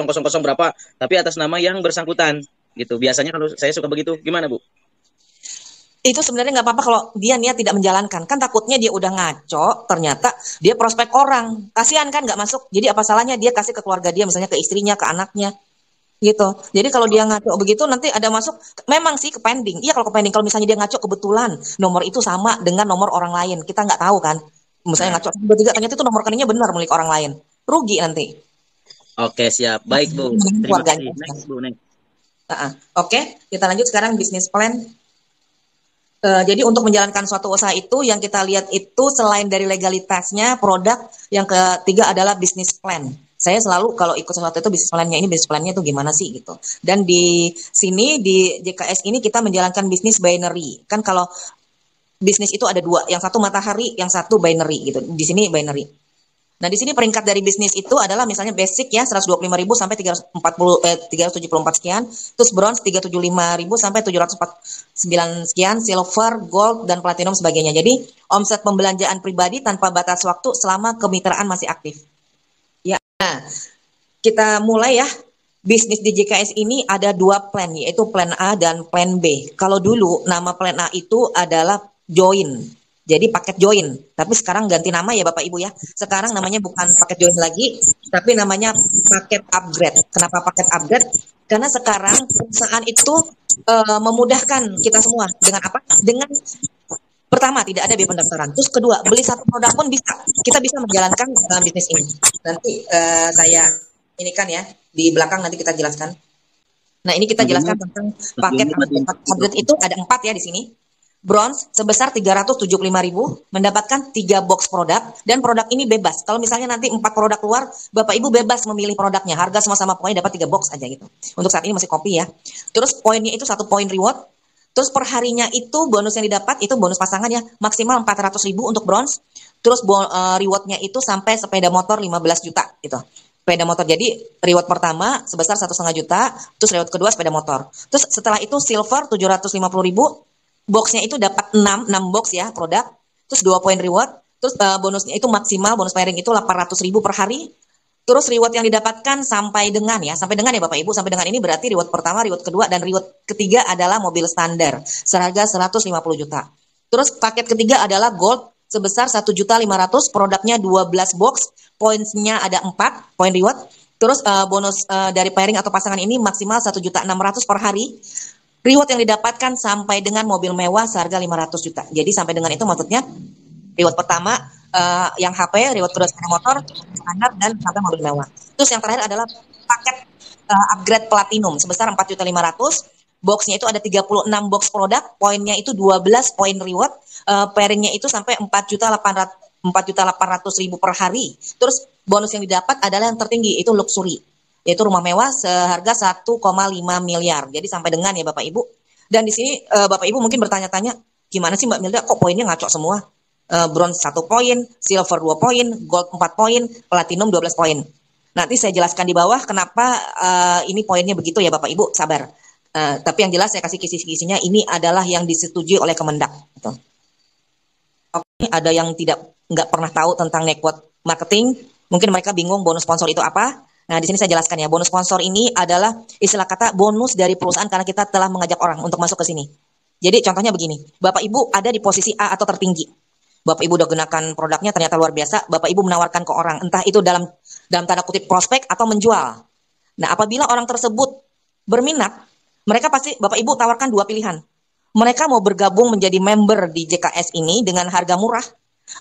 [SPEAKER 2] berapa, tapi atas nama yang bersangkutan gitu. Biasanya kalau saya suka begitu. Gimana Bu?
[SPEAKER 1] Itu sebenarnya nggak apa-apa kalau dia niat tidak menjalankan. Kan takutnya dia udah ngaco, ternyata dia prospek orang. Kasihan kan nggak masuk. Jadi apa salahnya dia kasih ke keluarga dia, misalnya ke istrinya, ke anaknya. Gitu. Jadi kalau dia ngaco begitu nanti ada masuk, memang sih ke pending. Iya kalau ke pending, kalau misalnya dia ngaco kebetulan nomor itu sama dengan nomor orang lain. Kita nggak tahu kan. Misalnya ngaco tiga ternyata itu nomor rekeningnya benar milik orang lain. Rugi nanti.
[SPEAKER 2] Oke, siap. Baik Bu. Terima kasih. Next Bu, next.
[SPEAKER 1] Oke, kita lanjut sekarang bisnis plan. Jadi untuk menjalankan suatu usaha itu yang kita lihat itu selain dari legalitasnya produk, yang ketiga adalah bisnis plan. Saya selalu kalau ikut sesuatu itu bisnis plannya itu gimana sih gitu. Dan di sini di JKS ini kita menjalankan bisnis binary. Kan kalau bisnis itu ada dua, yang satu matahari, yang satu binary gitu. Di sini binary. Nah, di sini peringkat dari bisnis itu adalah misalnya basic ya 125.000 sampai 374 sekian, terus bronze 375.000 sampai 749 sekian, silver, gold dan platinum sebagainya. Jadi, omset pembelanjaan pribadi tanpa batas waktu selama kemitraan masih aktif. Ya. Nah, kita mulai ya. Bisnis di JKS ini ada dua plan, yaitu plan A dan plan B. Kalau dulu nama plan A itu adalah join. Jadi paket join, tapi sekarang ganti nama ya Bapak Ibu ya. Sekarang namanya bukan paket join lagi, tapi namanya paket upgrade. Kenapa paket upgrade? Karena sekarang perusahaan itu memudahkan kita semua dengan apa? Dengan pertama tidak ada biaya pendaftaran. Terus kedua, beli satu produk pun bisa. Kita bisa menjalankan bisnis ini. Nanti saya ini kan ya di belakang nanti kita jelaskan. Nah ini kita jelaskan tentang paket upgrade itu ada 4 ya di sini. Bronze sebesar 375.000 mendapatkan 3 box produk dan produk ini bebas. Kalau misalnya nanti 4 produk keluar, Bapak Ibu bebas memilih produknya. Harga sama-sama pokoknya dapat 3 box aja gitu. Untuk saat ini masih kopi ya. Terus poinnya itu 1 poin reward. Terus perharinya itu bonus yang didapat itu bonus pasangan ya, maksimal 400.000 untuk bronze. Terus rewardnya itu sampai sepeda motor 15 juta gitu. Sepeda motor. Jadi reward pertama sebesar 1,5 juta, terus reward kedua sepeda motor. Terus setelah itu silver 750.000, boxnya itu dapat 6 box ya produk, terus 2 poin reward, terus bonusnya itu maksimal, bonus pairing itu 800.000 per hari. Terus reward yang didapatkan sampai dengan ya Bapak Ibu, sampai dengan ini berarti reward pertama, reward kedua, dan reward ketiga adalah mobil standar seharga 150 juta. Terus paket ketiga adalah gold sebesar 1.500.000, produknya 12 box, poinnya ada 4 poin reward. Terus bonus dari pairing atau pasangan ini maksimal 1.600.000 per hari. Reward yang didapatkan sampai dengan mobil mewah seharga 500 juta. Jadi sampai dengan itu maksudnya reward pertama yang HP, reward kedua sepeda motor, standar, dan sampai mobil mewah. Terus yang terakhir adalah paket upgrade platinum sebesar 4.500.000. Boxnya itu ada 36 box produk, poinnya itu 12 poin reward, pairingnya itu sampai 4.800.000 per hari. Terus bonus yang didapat adalah yang tertinggi, itu luxury, yaitu rumah mewah seharga 1,5 miliar. Jadi sampai dengan ya Bapak Ibu. Dan di sini Bapak Ibu mungkin bertanya-tanya, gimana sih Mbak Milda kok poinnya ngaco semua? Bronze 1 poin, silver 2 poin, gold 4 poin, platinum 12 poin. Nanti saya jelaskan di bawah kenapa ini poinnya begitu ya Bapak Ibu, sabar. Tapi yang jelas saya kasih kisi-kisinya, ini adalah yang disetujui oleh Kemendak. Gitu. Oke, ada yang nggak pernah tahu tentang network marketing, mungkin mereka bingung bonus sponsor itu apa. Nah, di sini saya jelaskan ya, bonus sponsor ini adalah istilah kata bonus dari perusahaan karena kita telah mengajak orang untuk masuk ke sini. Jadi contohnya begini, Bapak Ibu ada di posisi A atau tertinggi. Bapak Ibu udah gunakan produknya ternyata luar biasa, Bapak Ibu menawarkan ke orang, entah itu dalam tanda kutip prospek atau menjual. Nah, apabila orang tersebut berminat, mereka pasti Bapak Ibu tawarkan 2 pilihan. Mereka mau bergabung menjadi member di JKS ini dengan harga murah,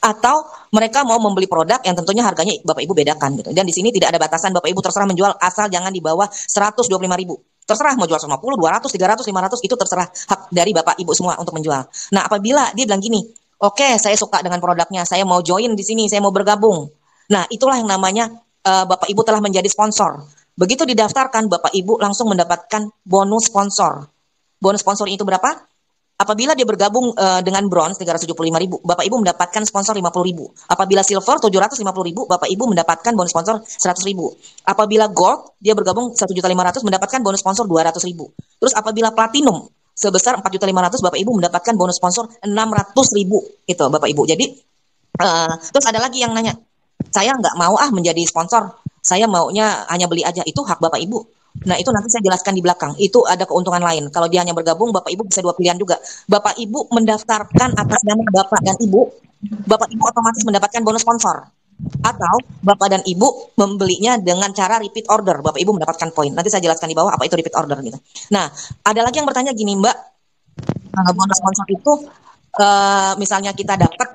[SPEAKER 1] atau mereka mau membeli produk yang tentunya harganya Bapak Ibu bedakan gitu. Dan di sini tidak ada batasan, Bapak Ibu terserah menjual asal jangan di bawah 125.000. Terserah mau jual 150, 200, 300, 500 itu terserah hak dari Bapak Ibu semua untuk menjual. Nah, apabila dia bilang gini, "Oke, saya suka dengan produknya, saya mau join di sini, saya mau bergabung." Nah, itulah yang namanya Bapak Ibu telah menjadi sponsor. Begitu didaftarkan, Bapak Ibu langsung mendapatkan bonus sponsor. Bonus sponsor itu berapa? Apabila dia bergabung dengan bronze 375.000, Bapak Ibu mendapatkan sponsor 50.000. Apabila silver 750.000, Bapak Ibu mendapatkan bonus sponsor 100.000. Apabila gold, dia bergabung 1.500.000 mendapatkan bonus sponsor 200.000. Terus apabila platinum sebesar 4.500.000, Bapak Ibu mendapatkan bonus sponsor 600.000. Itu Bapak Ibu. Jadi terus ada lagi yang nanya, "Saya nggak mau menjadi sponsor. Saya maunya hanya beli aja." Itu hak Bapak Ibu. Nah, itu nanti saya jelaskan di belakang. Itu ada keuntungan lain. Kalau dia hanya bergabung, Bapak Ibu bisa 2 pilihan juga. Bapak Ibu mendaftarkan atas nama Bapak dan Ibu, Bapak Ibu otomatis mendapatkan bonus sponsor. Atau Bapak dan Ibu membelinya dengan cara repeat order, Bapak Ibu mendapatkan poin. Nanti saya jelaskan di bawah apa itu repeat order gitu. Nah, ada lagi yang bertanya gini, Mbak, bonus sponsor itu misalnya kita dapat,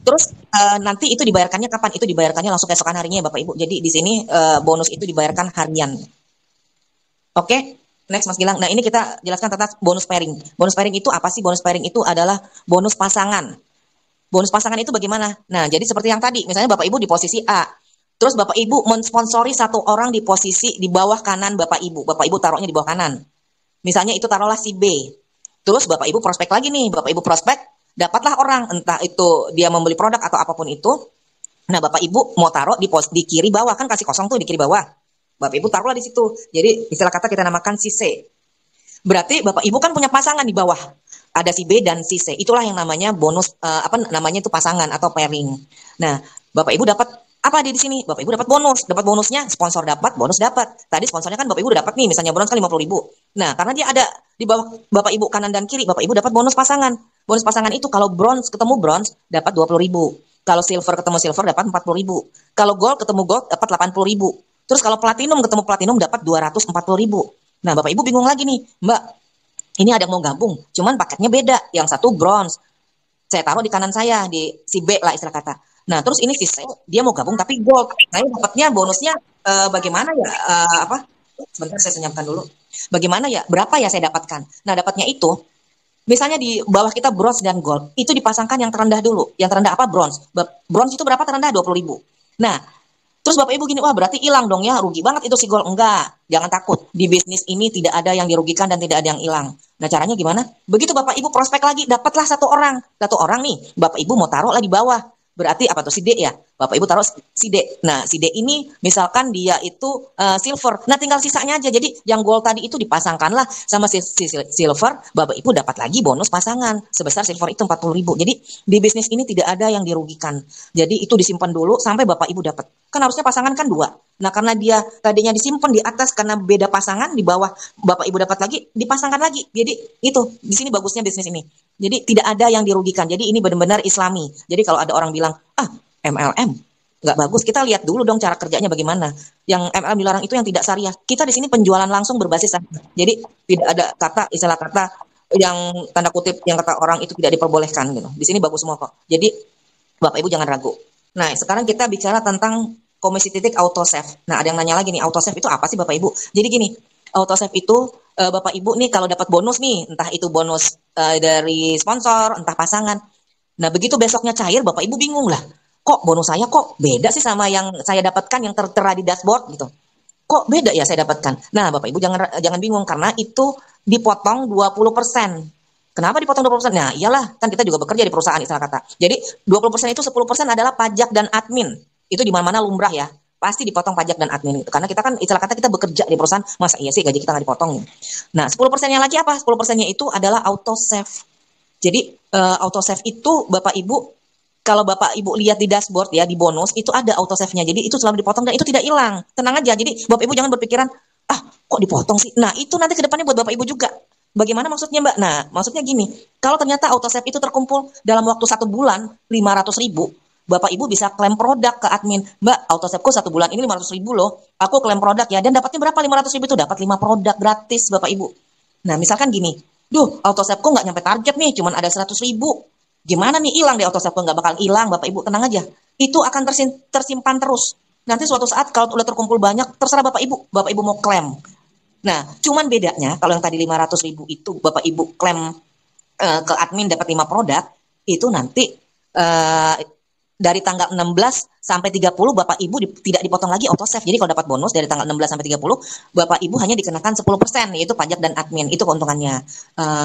[SPEAKER 1] terus nanti itu dibayarkannya kapan? Itu dibayarkannya langsung keesokan harinya ya Bapak Ibu. Jadi di sini bonus itu dibayarkan harian. Oke, next Mas Gilang. Nah, ini kita jelaskan tentang bonus pairing. Bonus pairing itu apa sih? Bonus pairing itu adalah bonus pasangan. Bonus pasangan itu bagaimana? Nah, jadi seperti yang tadi, misalnya Bapak Ibu di posisi A. Terus Bapak Ibu mensponsori satu orang di posisi di bawah kanan Bapak Ibu. Bapak Ibu taruhnya di bawah kanan. Misalnya itu taruhlah si B. Terus Bapak Ibu prospek lagi nih. Bapak Ibu prospek, dapatlah orang, entah itu dia membeli produk atau apapun itu. Nah, Bapak Ibu mau taruh di kiri bawah, kan kasih kosong tuh di kiri bawah. Bapak Ibu taruhlah di situ. Jadi istilah kata kita namakan si C. Berarti Bapak Ibu kan punya pasangan di bawah. Ada si B dan si C. Itulah yang namanya bonus apa namanya itu pasangan atau pairing. Nah, Bapak Ibu dapat apa di sini? Bapak Ibu dapat bonus. Dapat bonusnya, sponsor dapat, bonus dapat. Tadi sponsornya kan Bapak Ibu udah dapat nih, misalnya bonus kan 50.000. Nah, karena dia ada di bawah Bapak Ibu kanan dan kiri, Bapak Ibu dapat bonus pasangan. Bonus pasangan itu kalau bronze ketemu bronze dapat 20.000. Kalau silver ketemu silver dapat 40.000. Kalau gold ketemu gold dapat 80.000. Terus kalau platinum ketemu platinum dapat 240.000. Nah, Bapak Ibu bingung lagi nih, Mbak, ini ada yang mau gabung, cuman paketnya beda. Yang satu bronze, saya taruh di kanan saya, di si B lah istilah kata. Nah, terus ini si C, dia mau gabung tapi gold. Nah, ini dapatnya bonusnya bagaimana ya? Apa? Sebentar saya senyapkan dulu. Bagaimana ya? Berapa ya saya dapatkan? Nah, dapatnya itu, misalnya di bawah kita bronze dan gold, itu dipasangkan yang terendah dulu. Yang terendah apa? Bronze. Bronze itu berapa terendah? 20.000. Nah, terus Bapak Ibu gini, wah berarti hilang dong ya, rugi banget itu si gold. Enggak, jangan takut. Di bisnis ini tidak ada yang dirugikan dan tidak ada yang hilang. Nah, caranya gimana? Begitu Bapak Ibu prospek lagi, dapatlah satu orang. Satu orang nih, Bapak Ibu mau taruh lah di bawah. Berarti apa tuh si D ya? Bapak Ibu taruh si D. Nah, si D ini misalkan dia itu silver. Nah, tinggal sisanya aja. Jadi yang gold tadi itu dipasangkanlah sama si silver. Bapak Ibu dapat lagi bonus pasangan sebesar silver itu 40.000. Jadi di bisnis ini tidak ada yang dirugikan. Jadi itu disimpan dulu sampai Bapak Ibu dapat. Kan harusnya pasangan kan dua. Nah, karena dia tadinya disimpan di atas karena beda pasangan, di bawah Bapak Ibu dapat lagi, dipasangkan lagi. Jadi itu di sini bagusnya bisnis ini. Jadi tidak ada yang dirugikan. Jadi ini benar-benar Islami. Jadi kalau ada orang bilang, MLM nggak bagus, kita lihat dulu dong cara kerjanya bagaimana. Yang MLM dilarang itu yang tidak syariah. Kita di sini penjualan langsung berbasis syariah. Jadi tidak ada kata istilah kata yang tanda kutip yang kata orang itu tidak diperbolehkan gitu. Di sini bagus semua kok. Jadi Bapak Ibu jangan ragu. Nah, sekarang kita bicara tentang komisi titik auto save. Nah, ada yang nanya lagi nih, auto save itu apa sih Bapak Ibu? Jadi gini, auto save itu Bapak Ibu nih kalau dapat bonus nih, entah itu bonus dari sponsor, entah pasangan. Nah, begitu besoknya cair, Bapak Ibu bingung lah. Kok bonus saya kok beda sih sama yang saya dapatkan yang tertera di dashboard gitu. Kok beda ya saya dapatkan? Nah, Bapak Ibu jangan bingung karena itu dipotong 20%. Kenapa dipotong 20%? Nah, iyalah, kan kita juga bekerja di perusahaan istilah kata. Jadi 20% itu 10% adalah pajak dan admin. Itu di mana-mana lumrah ya. Pasti dipotong pajak dan admin itu. Karena kita kan istilah kata kita bekerja di perusahaan, masa iya sih gaji kita nggak dipotong? Nah, 10%-nya lagi apa? 10%-nya itu adalah auto save. Jadi auto save itu Bapak Ibu, kalau Bapak Ibu lihat di dashboard ya, di bonus itu ada auto save-nya. Jadi itu selalu dipotong dan itu tidak hilang. Tenang aja. Jadi Bapak Ibu jangan berpikiran, kok dipotong sih? Nah, itu nanti ke depannya buat Bapak Ibu juga. Bagaimana maksudnya Mbak? Nah, maksudnya gini, kalau ternyata auto save itu terkumpul dalam waktu 1 bulan 500.000, Bapak Ibu bisa klaim produk ke admin. Mbak, auto save ku 1 bulan ini 500.000 loh. Aku klaim produk ya. Dan dapatnya berapa 500.000 itu? Dapat 5 produk gratis Bapak Ibu. Nah, misalkan gini, auto save ku nggak nyampe target nih, cuman ada 100.000. Gimana nih hilang deh auto save ku? Nggak bakal hilang Bapak Ibu, tenang aja. Itu akan tersimpan terus. Nanti suatu saat kalau udah terkumpul banyak, terserah Bapak Ibu mau klaim. Nah, cuman bedanya kalau yang tadi 500.000 itu Bapak Ibu klaim ke admin dapat 5 produk, itu nanti dari tanggal 16 sampai 30 Bapak Ibu tidak dipotong lagi auto save. Jadi kalau dapat bonus dari tanggal 16 sampai 30, Bapak Ibu hanya dikenakan 10%, yaitu pajak dan admin. Itu keuntungannya.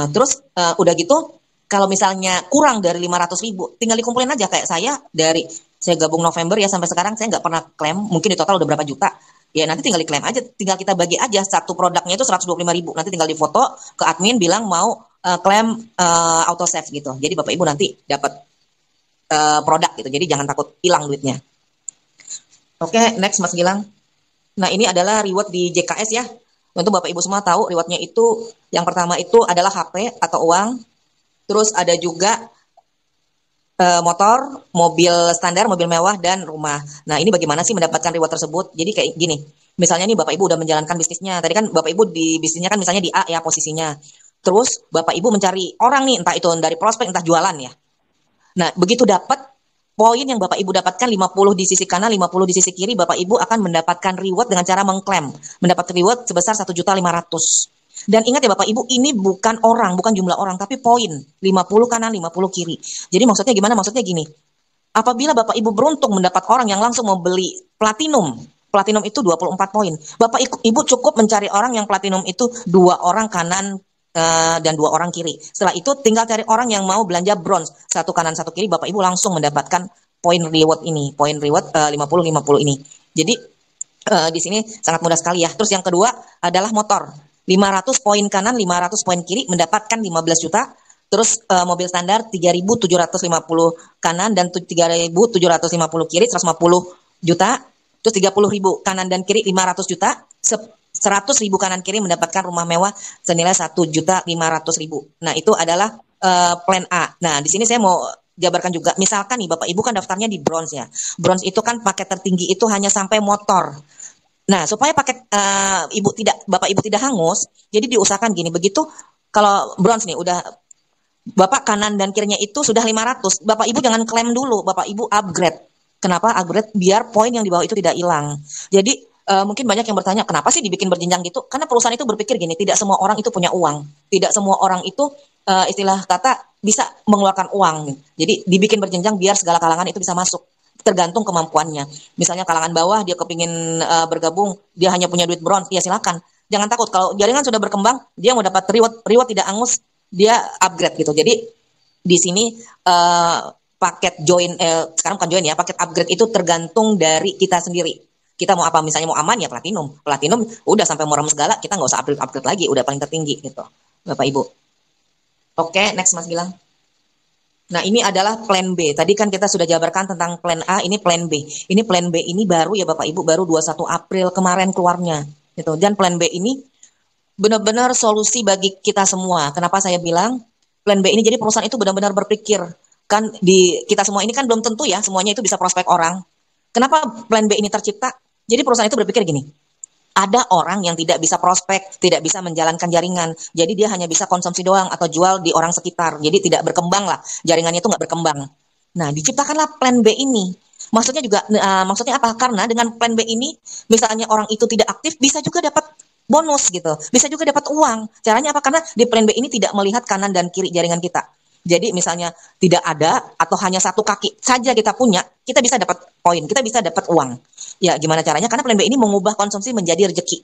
[SPEAKER 1] Terus udah gitu, kalau misalnya kurang dari 500.000, tinggal dikumpulin aja kayak saya gabung November ya sampai sekarang saya nggak pernah klaim, mungkin di total udah berapa juta. Ya nanti tinggal diklaim aja, tinggal kita bagi aja satu produknya itu 125.000. Nanti tinggal difoto ke admin bilang mau klaim auto save gitu. Jadi Bapak Ibu nanti dapat produk gitu. Jadi jangan takut hilang duitnya. Oke, next Mas Gilang. Nah, ini adalah reward di JKS ya. Tentu Bapak Ibu semua tahu rewardnya itu yang pertama itu adalah HP atau uang. Terus ada juga motor, mobil standar, mobil mewah, dan rumah. Nah, ini bagaimana sih mendapatkan reward tersebut? Jadi kayak gini, misalnya nih Bapak Ibu udah menjalankan bisnisnya. Tadi kan Bapak Ibu di bisnisnya kan misalnya di A ya posisinya. Terus Bapak Ibu mencari orang nih, entah itu dari prospek, entah jualan ya. Nah, begitu dapat poin yang Bapak Ibu dapatkan 50 di sisi kanan, 50 di sisi kiri, Bapak Ibu akan mendapatkan reward dengan cara mengklaim. Mendapat reward sebesar 1.500.000. Dan ingat ya Bapak Ibu, ini bukan orang, bukan jumlah orang, tapi poin. 50 kanan, 50 kiri. Jadi maksudnya gimana? Maksudnya gini, apabila Bapak Ibu beruntung mendapat orang yang langsung mau beli platinum itu 24 poin. Bapak Ibu cukup mencari orang yang platinum itu 2 orang kanan dan 2 orang kiri. Setelah itu tinggal cari orang yang mau belanja bronze, 1 kanan 1 kiri, Bapak Ibu langsung mendapatkan poin reward ini, poin reward 50-50 ini. Jadi di sini sangat mudah sekali ya. Terus yang kedua adalah motor. 500 poin kanan, 500 poin kiri mendapatkan 15 juta. Terus mobil standar 3.750 kanan dan 3.750 kiri 150 juta. Terus 30.000 kanan dan kiri 500 juta. 100.000 kanan kiri mendapatkan rumah mewah senilai 1.500.000. Nah, itu adalah plan A. Nah, di sini saya mau jabarkan juga. Misalkan nih Bapak Ibu kan daftarnya di bronze ya. Bronze itu kan paket tertinggi itu hanya sampai motor. Nah, supaya paket Bapak Ibu tidak hangus, jadi diusahakan gini, begitu kalau bronze nih udah Bapak kanan dan kirinya itu sudah 500, Bapak Ibu jangan klaim dulu, Bapak Ibu upgrade. Kenapa upgrade? Biar poin yang di bawah itu tidak hilang. Jadi mungkin banyak yang bertanya, kenapa sih dibikin berjenjang gitu? Karena perusahaan itu berpikir gini, tidak semua orang itu punya uang. Tidak semua orang itu istilah kata bisa mengeluarkan uang. Jadi dibikin berjenjang biar segala kalangan itu bisa masuk. Tergantung kemampuannya. Misalnya kalangan bawah dia kepingin bergabung, dia hanya punya duit bronze, ya silakan. Jangan takut kalau jaringan sudah berkembang, dia mau dapat reward tidak angus, dia upgrade gitu. Jadi di sini paket join sekarang bukan join ya, paket upgrade itu tergantung dari kita sendiri. Kita mau apa? Misalnya mau aman ya platinum. Platinum udah sampai murah segala, kita nggak usah upgrade lagi, udah paling tertinggi gitu. Bapak Ibu. Oke, next Mas Gilang. Nah, ini adalah plan B. Tadi kan kita sudah jabarkan tentang plan A, ini plan B. Ini plan B ini baru ya Bapak Ibu, baru 21 April kemarin keluarnya. Gitu. Dan plan B ini benar-benar solusi bagi kita semua. Kenapa saya bilang plan B ini? Jadi perusahaan itu benar-benar berpikir. Kan di kita semua ini kan belum tentu ya semuanya itu bisa prospek orang. Kenapa plan B ini tercipta? Jadi perusahaan itu berpikir gini. Ada orang yang tidak bisa prospek, tidak bisa menjalankan jaringan. Jadi dia hanya bisa konsumsi doang atau jual di orang sekitar. Jadi tidak berkembang lah. Jaringannya itu nggak berkembang. Nah, diciptakanlah plan B ini. Maksudnya juga, maksudnya apa? Karena dengan plan B ini, misalnya orang itu tidak aktif, bisa juga dapat bonus gitu. Bisa juga dapat uang. Caranya apa? Karena di plan B ini tidak melihat kanan dan kiri jaringan kita. Jadi misalnya tidak ada atau hanya satu kaki saja kita punya, kita bisa dapat poin, kita bisa dapat uang. Ya gimana caranya? Karena plan B ini mengubah konsumsi menjadi rezeki.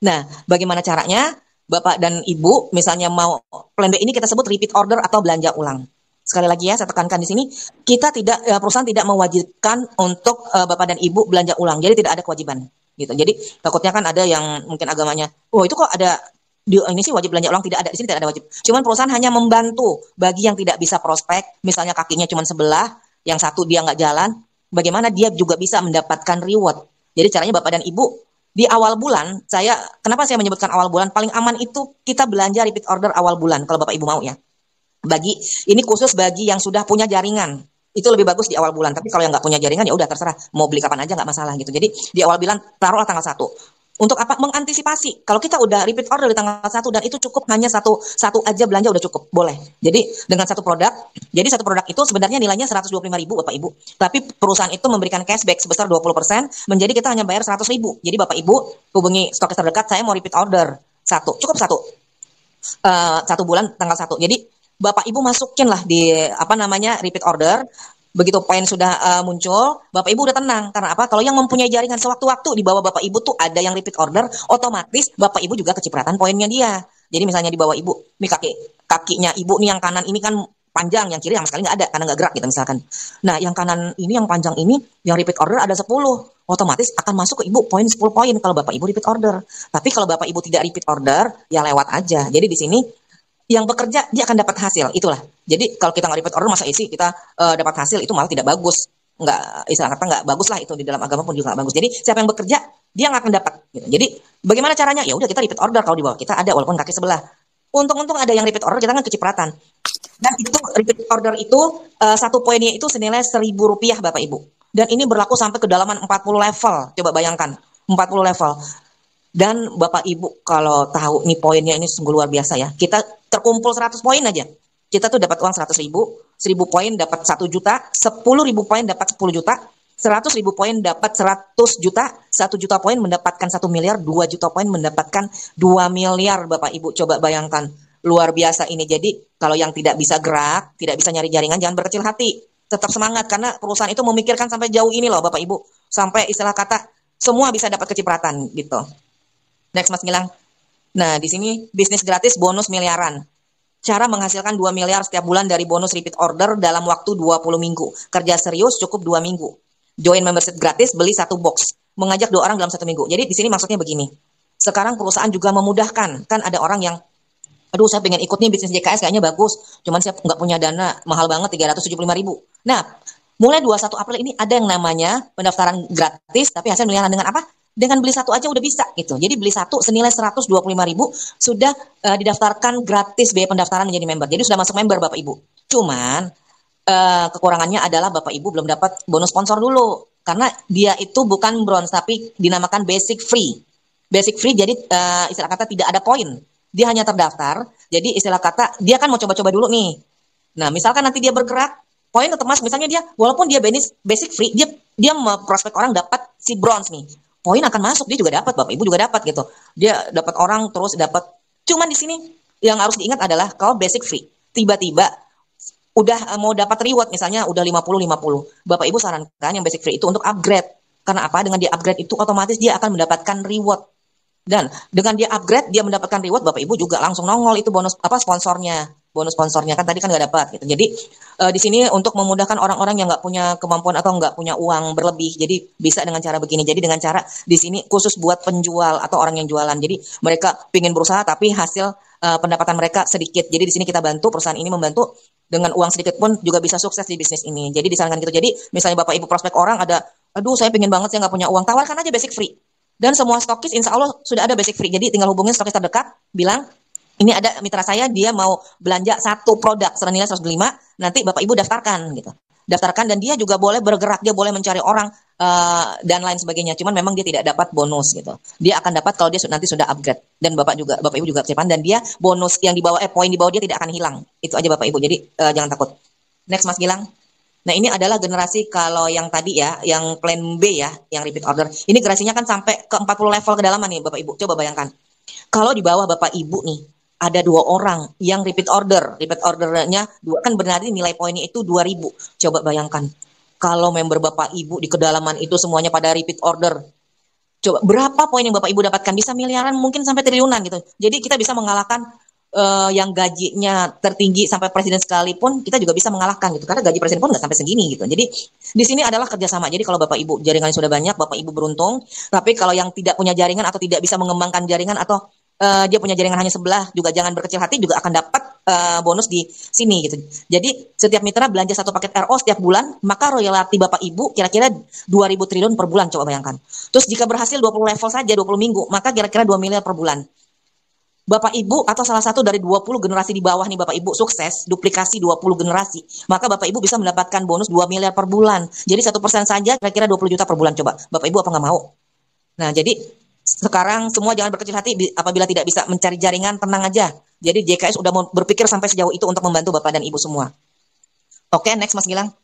[SPEAKER 1] Nah, bagaimana caranya? Bapak dan Ibu misalnya mau plan B ini kita sebut repeat order atau belanja ulang. Sekali lagi ya, saya tekankan di sini, kita tidak perusahaan tidak mewajibkan untuk Bapak dan Ibu belanja ulang. Jadi tidak ada kewajiban gitu. Jadi takutnya kan ada yang mungkin agamanya, oh itu kok ada ini sih wajib belanja ulang, tidak ada, di sini tidak ada wajib. Cuman perusahaan hanya membantu bagi yang tidak bisa prospek, misalnya kakinya cuma sebelah, yang satu dia nggak jalan, bagaimana dia juga bisa mendapatkan reward. Jadi caranya Bapak dan Ibu di awal bulan, kenapa saya menyebutkan awal bulan paling aman itu kita belanja repeat order awal bulan kalau Bapak Ibu mau ya. Ini khusus bagi yang sudah punya jaringan. Itu lebih bagus di awal bulan. Tapi kalau yang nggak punya jaringan ya udah terserah, mau beli kapan aja nggak masalah gitu. Jadi di awal bulan taruhlah tanggal 1. Untuk apa? Mengantisipasi. Kalau kita udah repeat order di tanggal 1 dan itu cukup hanya satu aja belanja udah cukup, boleh. Jadi dengan satu produk, jadi satu produk itu sebenarnya nilainya 125.000 Bapak Ibu. Tapi perusahaan itu memberikan cashback sebesar 20%, menjadi kita hanya bayar 100.000. Jadi Bapak Ibu hubungi stokis terdekat, saya mau repeat order cukup satu bulan tanggal 1. Jadi Bapak Ibu masukin lah di repeat order. Begitu poin sudah muncul, Bapak Ibu udah tenang. Karena apa? Kalau yang mempunyai jaringan sewaktu-waktu di bawah Bapak Ibu tuh ada yang repeat order, otomatis Bapak Ibu juga kecipratan poinnya dia. Jadi misalnya di bawah Ibu, nih kakinya Ibu nih yang kanan ini kan panjang, yang kiri sama sekali nggak ada karena nggak gerak gitu misalkan. Nah, yang kanan ini yang panjang ini yang repeat order ada 10. Otomatis akan masuk ke Ibu poin 10 poin kalau Bapak Ibu repeat order. Tapi kalau Bapak Ibu tidak repeat order, ya lewat aja. Jadi di sini yang bekerja dia akan dapat hasil, itulah. Jadi kalau kita nggak repeat order masa isi kita dapat hasil, itu malah tidak bagus, istilah kata nggak bagus lah, itu di dalam agama pun juga nggak bagus. Jadi siapa yang bekerja dia nggak akan dapat gitu. Jadi bagaimana caranya? Ya udah kita repeat order kalau di bawah kita ada walaupun kaki sebelah. Untung-untung ada yang repeat order, kita kan kecipratan. Dan itu repeat order itu satu poinnya itu senilai Rp1.000 Bapak Ibu. Dan ini berlaku sampai kedalaman 40 level. Coba bayangkan 40 level. Dan Bapak Ibu kalau tahu nih poinnya ini sungguh luar biasa ya. Kita terkumpul 100 poin aja. Kita tuh dapat uang 100.000, 1.000 poin dapat 1 juta, 10.000 poin dapat 10 juta, 100.000 poin dapat 100 juta, 1 juta poin mendapatkan 1 miliar, 2 juta poin mendapatkan 2 miliar Bapak Ibu. Coba bayangkan, luar biasa ini. Jadi kalau yang tidak bisa gerak, tidak bisa nyari jaringan, jangan berkecil hati. Tetap semangat karena perusahaan itu memikirkan sampai jauh ini loh Bapak Ibu. Sampai istilah kata semua bisa dapat kecipratan gitu. Next Mas Gilang. Nah, di sini bisnis gratis bonus miliaran. Cara menghasilkan 2 miliar setiap bulan dari bonus repeat order dalam waktu 20 minggu. Kerja serius cukup 2 minggu. Join membership gratis, beli 1 box. Mengajak 2 orang dalam 1 minggu. Jadi di sini maksudnya begini. Sekarang perusahaan juga memudahkan. Kan ada orang yang, aduh saya pengen ikut nih bisnis JKS kayaknya bagus. Cuman saya nggak punya dana, mahal banget 375.000. Nah, mulai 21 April ini ada yang namanya pendaftaran gratis, tapi hasil miliaran dengan apa? Dengan beli 1 aja udah bisa gitu. Jadi beli 1 senilai 125.000 sudah didaftarkan gratis biaya pendaftaran menjadi member. Jadi sudah masuk member Bapak Ibu. Cuman kekurangannya adalah Bapak Ibu belum dapat bonus sponsor dulu. Karena dia itu bukan bronze tapi dinamakan basic free. Basic free jadi istilah kata tidak ada poin. Dia hanya terdaftar. Jadi istilah kata dia kan mau coba-coba dulu nih. Nah, misalkan nanti dia bergerak, poin tetap mas. Misalnya dia walaupun dia basic free, dia prospek orang dapat si bronze nih. Poin akan masuk, dia juga dapat, Bapak Ibu juga dapat gitu. Dia dapat orang terus dapat. Cuman di sini yang harus diingat adalah kalau basic free, tiba-tiba udah mau dapat reward misalnya udah 50-50. Bapak Ibu sarankan yang basic free itu untuk upgrade. Karena apa? Dengan dia upgrade itu otomatis dia akan mendapatkan reward. Dan dengan dia upgrade, dia mendapatkan reward, Bapak Ibu juga langsung nongol itu bonus sponsornya. Bonus sponsornya kan tadi kan nggak dapat gitu. Jadi di sini untuk memudahkan orang-orang yang nggak punya kemampuan atau nggak punya uang berlebih. Jadi bisa dengan cara begini. Jadi dengan cara di sini khusus buat penjual atau orang yang jualan. Jadi mereka ingin berusaha tapi hasil pendapatan mereka sedikit. Jadi di sini kita bantu, perusahaan ini membantu dengan uang sedikit pun juga bisa sukses di bisnis ini. Jadi disarankan gitu. Jadi misalnya Bapak Ibu prospek orang ada, aduh saya pengen banget saya nggak punya uang, tawarkan aja basic free. Dan semua stokis insya Allah sudah ada basic free. Jadi tinggal hubungin stokis terdekat, bilang, ini ada mitra saya, dia mau belanja 1 produk senilai 105, nanti Bapak Ibu daftarkan gitu. Daftarkan dan dia juga boleh bergerak, dia boleh mencari orang dan lain sebagainya. Cuman memang dia tidak dapat bonus gitu. Dia akan dapat kalau dia nanti sudah upgrade. Dan Bapak Ibu juga kesiapan dan dia bonus yang di bawah poin di bawah dia tidak akan hilang. Itu aja Bapak Ibu. Jadi jangan takut. Next Mas Gilang. Nah ini adalah generasi kalau yang tadi ya, yang plan B ya, yang repeat order. Ini generasinya kan sampai ke 40 level kedalaman nih Bapak Ibu. Coba bayangkan. Kalau di bawah Bapak Ibu nih, ada 2 orang yang repeat order. Repeat ordernya 2, kan berarti nilai poinnya itu 2.000. Coba bayangkan. Kalau member Bapak Ibu di kedalaman itu semuanya pada repeat order. Coba berapa poin yang Bapak Ibu dapatkan? Bisa miliaran, mungkin sampai triliunan gitu. Jadi kita bisa mengalahkan yang gajinya tertinggi sampai presiden sekalipun, kita juga bisa mengalahkan gitu. Karena gaji presiden pun nggak sampai segini gitu. Jadi di sini adalah kerjasama. Jadi kalau Bapak Ibu jaringannya sudah banyak, Bapak Ibu beruntung. Tapi kalau yang tidak punya jaringan atau tidak bisa mengembangkan jaringan atau dia punya jaringan hanya sebelah, juga jangan berkecil hati, juga akan dapat bonus di sini gitu. Jadi setiap mitra belanja 1 paket RO setiap bulan, maka royalti Bapak Ibu kira-kira 2.000 triliun per bulan, coba bayangkan. Terus jika berhasil 20 level saja 20 minggu, maka kira-kira 2 miliar per bulan. Bapak Ibu atau salah satu dari 20 generasi di bawah nih Bapak Ibu sukses, duplikasi 20 generasi, maka Bapak Ibu bisa mendapatkan bonus 2 miliar per bulan. Jadi 1% saja kira-kira 20 juta per bulan, coba. Bapak Ibu apa nggak mau? Nah jadi sekarang semua jangan berkecil hati apabila tidak bisa mencari jaringan, tenang aja. Jadi JKS udah mau berpikir sampai sejauh itu untuk membantu Bapak dan Ibu semua. Oke, next Mas Gilang.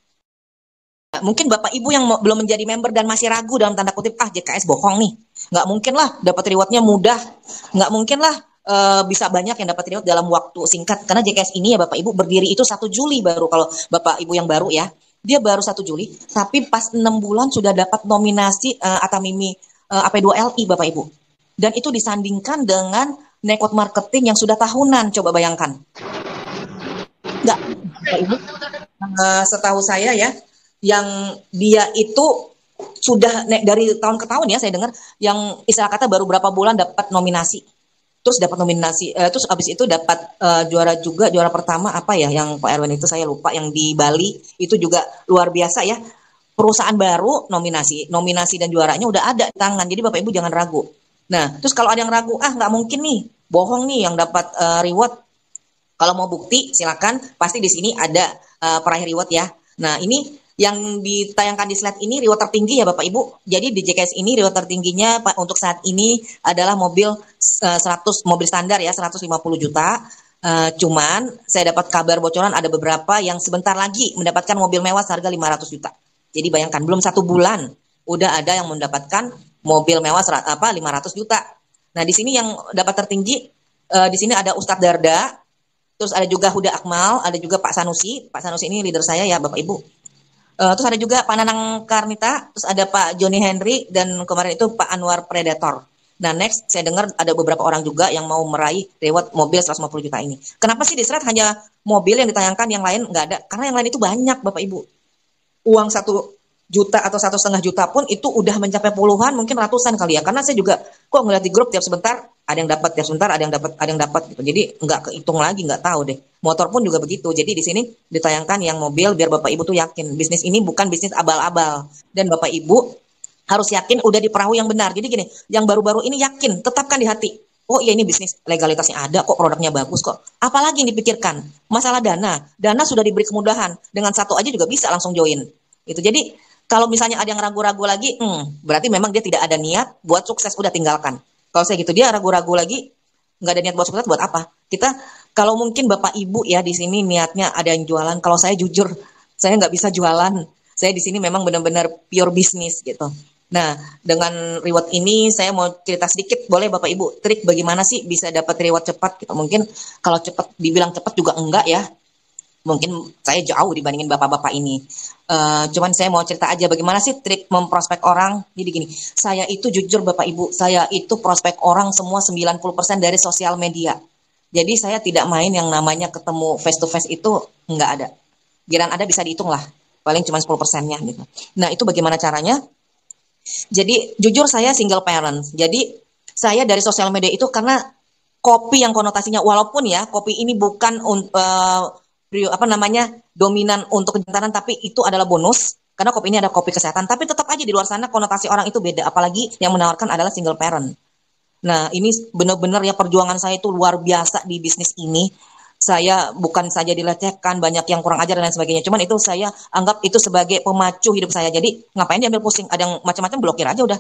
[SPEAKER 1] Mungkin Bapak Ibu yang belum menjadi member dan masih ragu dalam tanda kutip, JKS bohong nih. Nggak mungkin lah dapat rewardnya mudah. Nggak mungkin lah bisa banyak yang dapat reward dalam waktu singkat. Karena JKS ini ya Bapak Ibu berdiri itu 1 Juli baru, kalau Bapak Ibu yang baru ya. Dia baru 1 Juli, tapi pas 6 bulan sudah dapat nominasi Atamimi AP2LI Bapak Ibu. Dan itu disandingkan dengan network marketing yang sudah tahunan, coba bayangkan. Enggak, Bapak Ibu. Setahu saya ya, yang dia itu sudah dari tahun ke tahun ya saya dengar, yang istilah kata baru berapa bulan dapat nominasi. Terus dapat nominasi, terus abis itu dapat juara juga, juara pertama apa ya, yang Pak Erwin itu saya lupa, yang di Bali itu juga luar biasa ya. Perusahaan baru nominasi dan juaranya udah ada di tangan. Jadi Bapak Ibu jangan ragu. Nah, terus kalau ada yang ragu, nggak mungkin nih, bohong nih yang dapat reward. Kalau mau bukti silakan, pasti di sini ada peraih reward ya. Nah, ini yang ditayangkan di slide ini reward tertinggi ya Bapak Ibu. Jadi di JKS ini reward tertingginya untuk saat ini adalah mobil 100 mobil standar ya, 150 juta. Cuman saya dapat kabar bocoran ada beberapa yang sebentar lagi mendapatkan mobil mewah seharga 500 juta. Jadi bayangkan belum 1 bulan udah ada yang mendapatkan mobil mewah 500 juta. Nah, di sini yang dapat tertinggi di sini ada Ustadz Darda, terus ada juga Huda Akmal, ada juga Pak Sanusi. Pak Sanusi ini leader saya ya Bapak Ibu. Terus ada juga Pak Nanang Karnita, terus ada Pak Joni Henry, dan kemarin itu Pak Anwar Predator. Nah, next saya dengar ada beberapa orang juga yang mau meraih reward mobil 150 juta ini. Kenapa sih di Thread hanya mobil yang ditayangkan, yang lain nggak ada? Karena yang lain itu banyak, Bapak Ibu. Uang 1 juta atau 1,5 juta pun itu udah mencapai puluhan, mungkin ratusan kali ya. Karena saya juga kok ngeliat di grup tiap sebentar ada yang dapat, tiap sebentar ada yang dapat gitu. Jadi nggak kehitung lagi, nggak tahu deh. Motor pun juga begitu. Jadi di sini ditayangkan yang mobil biar Bapak Ibu tuh yakin bisnis ini bukan bisnis abal-abal, dan Bapak Ibu harus yakin udah di perahu yang benar. Jadi gini, yang baru-baru ini yakin, tetapkan di hati. Oh iya, ini bisnis legalitasnya ada kok, produknya bagus kok. Apalagi yang dipikirkan? Masalah dana. Dana sudah diberi kemudahan. Dengan satu aja juga bisa langsung join. Itu. Jadi kalau misalnya ada yang ragu-ragu lagi, berarti memang dia tidak ada niat buat sukses, udah tinggalkan. Kalau saya gitu, dia ragu-ragu lagi, nggak ada niat buat sukses, buat apa? Kita, kalau mungkin Bapak Ibu ya di sini niatnya ada yang jualan. Kalau saya jujur, saya nggak bisa jualan. Saya di sini memang benar-benar pure bisnis gitu. Nah, dengan reward ini saya mau cerita sedikit, boleh Bapak Ibu, trik bagaimana sih bisa dapat reward cepat gitu. Mungkin kalau cepat, dibilang cepat juga enggak ya. Mungkin saya jauh dibandingin bapak-bapak ini. Cuman saya mau cerita aja bagaimana sih trik memprospek orang. Jadi gini, saya itu jujur Bapak Ibu, saya itu prospek orang semua 90% dari sosial media. Jadi saya tidak main yang namanya ketemu face to face, itu enggak ada. Giran ada bisa dihitung lah, paling cuma 10%-nya gitu. Nah, itu bagaimana caranya? Jadi jujur saya single parent. Jadi saya dari sosial media itu karena kopi yang konotasinya, walaupun ya kopi ini bukan dominan untuk kejantanan, tapi itu adalah bonus karena kopi ini ada kopi kesehatan. Tapi tetap aja di luar sana konotasi orang itu beda, apalagi yang menawarkan adalah single parent. Nah, ini benar-benar ya perjuangan saya itu luar biasa di bisnis ini. Saya bukan saja dilecehkan, banyak yang kurang ajar dan lain sebagainya. Cuman itu saya anggap itu sebagai pemacu hidup saya. Jadi ngapain diambil pusing? Ada yang macam-macam, blokir aja udah.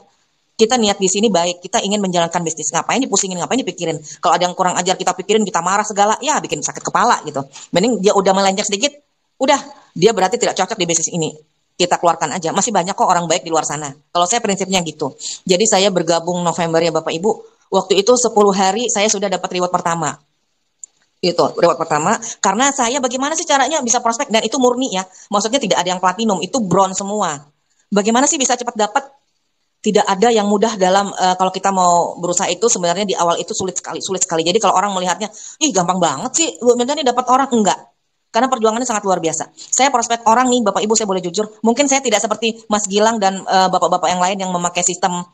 [SPEAKER 1] Kita niat di sini baik, kita ingin menjalankan bisnis. Ngapain dipusingin, ngapain dipikirin? Kalau ada yang kurang ajar kita pikirin, kita marah segala, ya bikin sakit kepala gitu. Mending dia udah melenceng sedikit, udah dia berarti tidak cocok di bisnis ini. Kita keluarkan aja. Masih banyak kok orang baik di luar sana. Kalau saya prinsipnya gitu. Jadi saya bergabung November ya Bapak Ibu. Waktu itu 10 hari saya sudah dapat reward pertama. Itu reward pertama, karena saya bagaimana sih caranya bisa prospek, dan itu murni ya, maksudnya tidak ada yang platinum, itu bronze semua. Bagaimana sih bisa cepat dapat? Tidak ada yang mudah dalam kalau kita mau berusaha itu, sebenarnya di awal itu sulit sekali. Jadi kalau orang melihatnya, ih gampang banget sih, sebenarnya dapat orang, enggak. Karena perjuangannya sangat luar biasa. Saya prospek orang nih, Bapak Ibu, saya boleh jujur, mungkin saya tidak seperti Mas Gilang dan bapak-bapak yang lain yang memakai sistem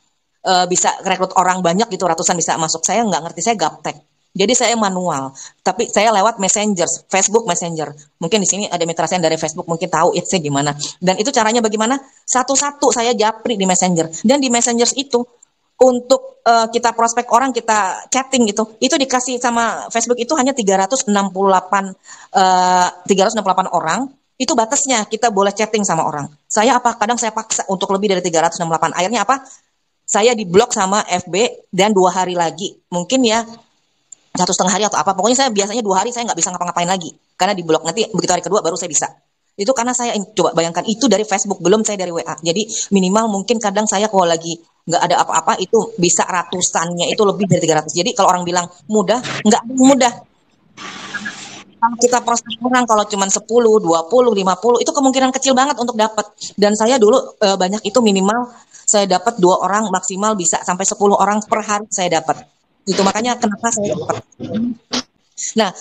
[SPEAKER 1] bisa rekrut orang banyak gitu, ratusan bisa masuk. Saya nggak ngerti, saya gaptek. Jadi saya manual, tapi saya lewat Messenger, Facebook Messenger. Mungkin di sini ada mitra saya dari Facebook, mungkin tahu itu gimana. Dan itu caranya bagaimana? Satu-satu saya japri di Messenger. Dan di Messenger itu untuk kita prospek orang, kita chatting gitu, itu dikasih sama Facebook itu hanya 368 orang. Itu batasnya, kita boleh chatting sama orang. Saya kadang saya paksa untuk lebih dari 368. Akhirnya apa? Saya diblok sama FB, dan 2 hari lagi, mungkin ya 1,5 hari atau apa, pokoknya saya biasanya 2 hari saya nggak bisa ngapa-ngapain lagi karena diblok. Nanti begitu hari kedua baru saya bisa. Itu karena saya coba bayangkan, itu dari Facebook, belum saya dari WA. Jadi minimal mungkin kadang saya kalau lagi nggak ada apa-apa itu bisa ratusannya, itu lebih dari 300. Jadi kalau orang bilang mudah, nggak mudah. Kalau kita proses orang, kalau cuma 10, 20, 50, itu kemungkinan kecil banget untuk dapat. Dan saya dulu banyak itu minimal saya dapat 2 orang, maksimal bisa sampai 10 orang per hari saya dapat. Itu makanya kenapa saya dapat. Nah,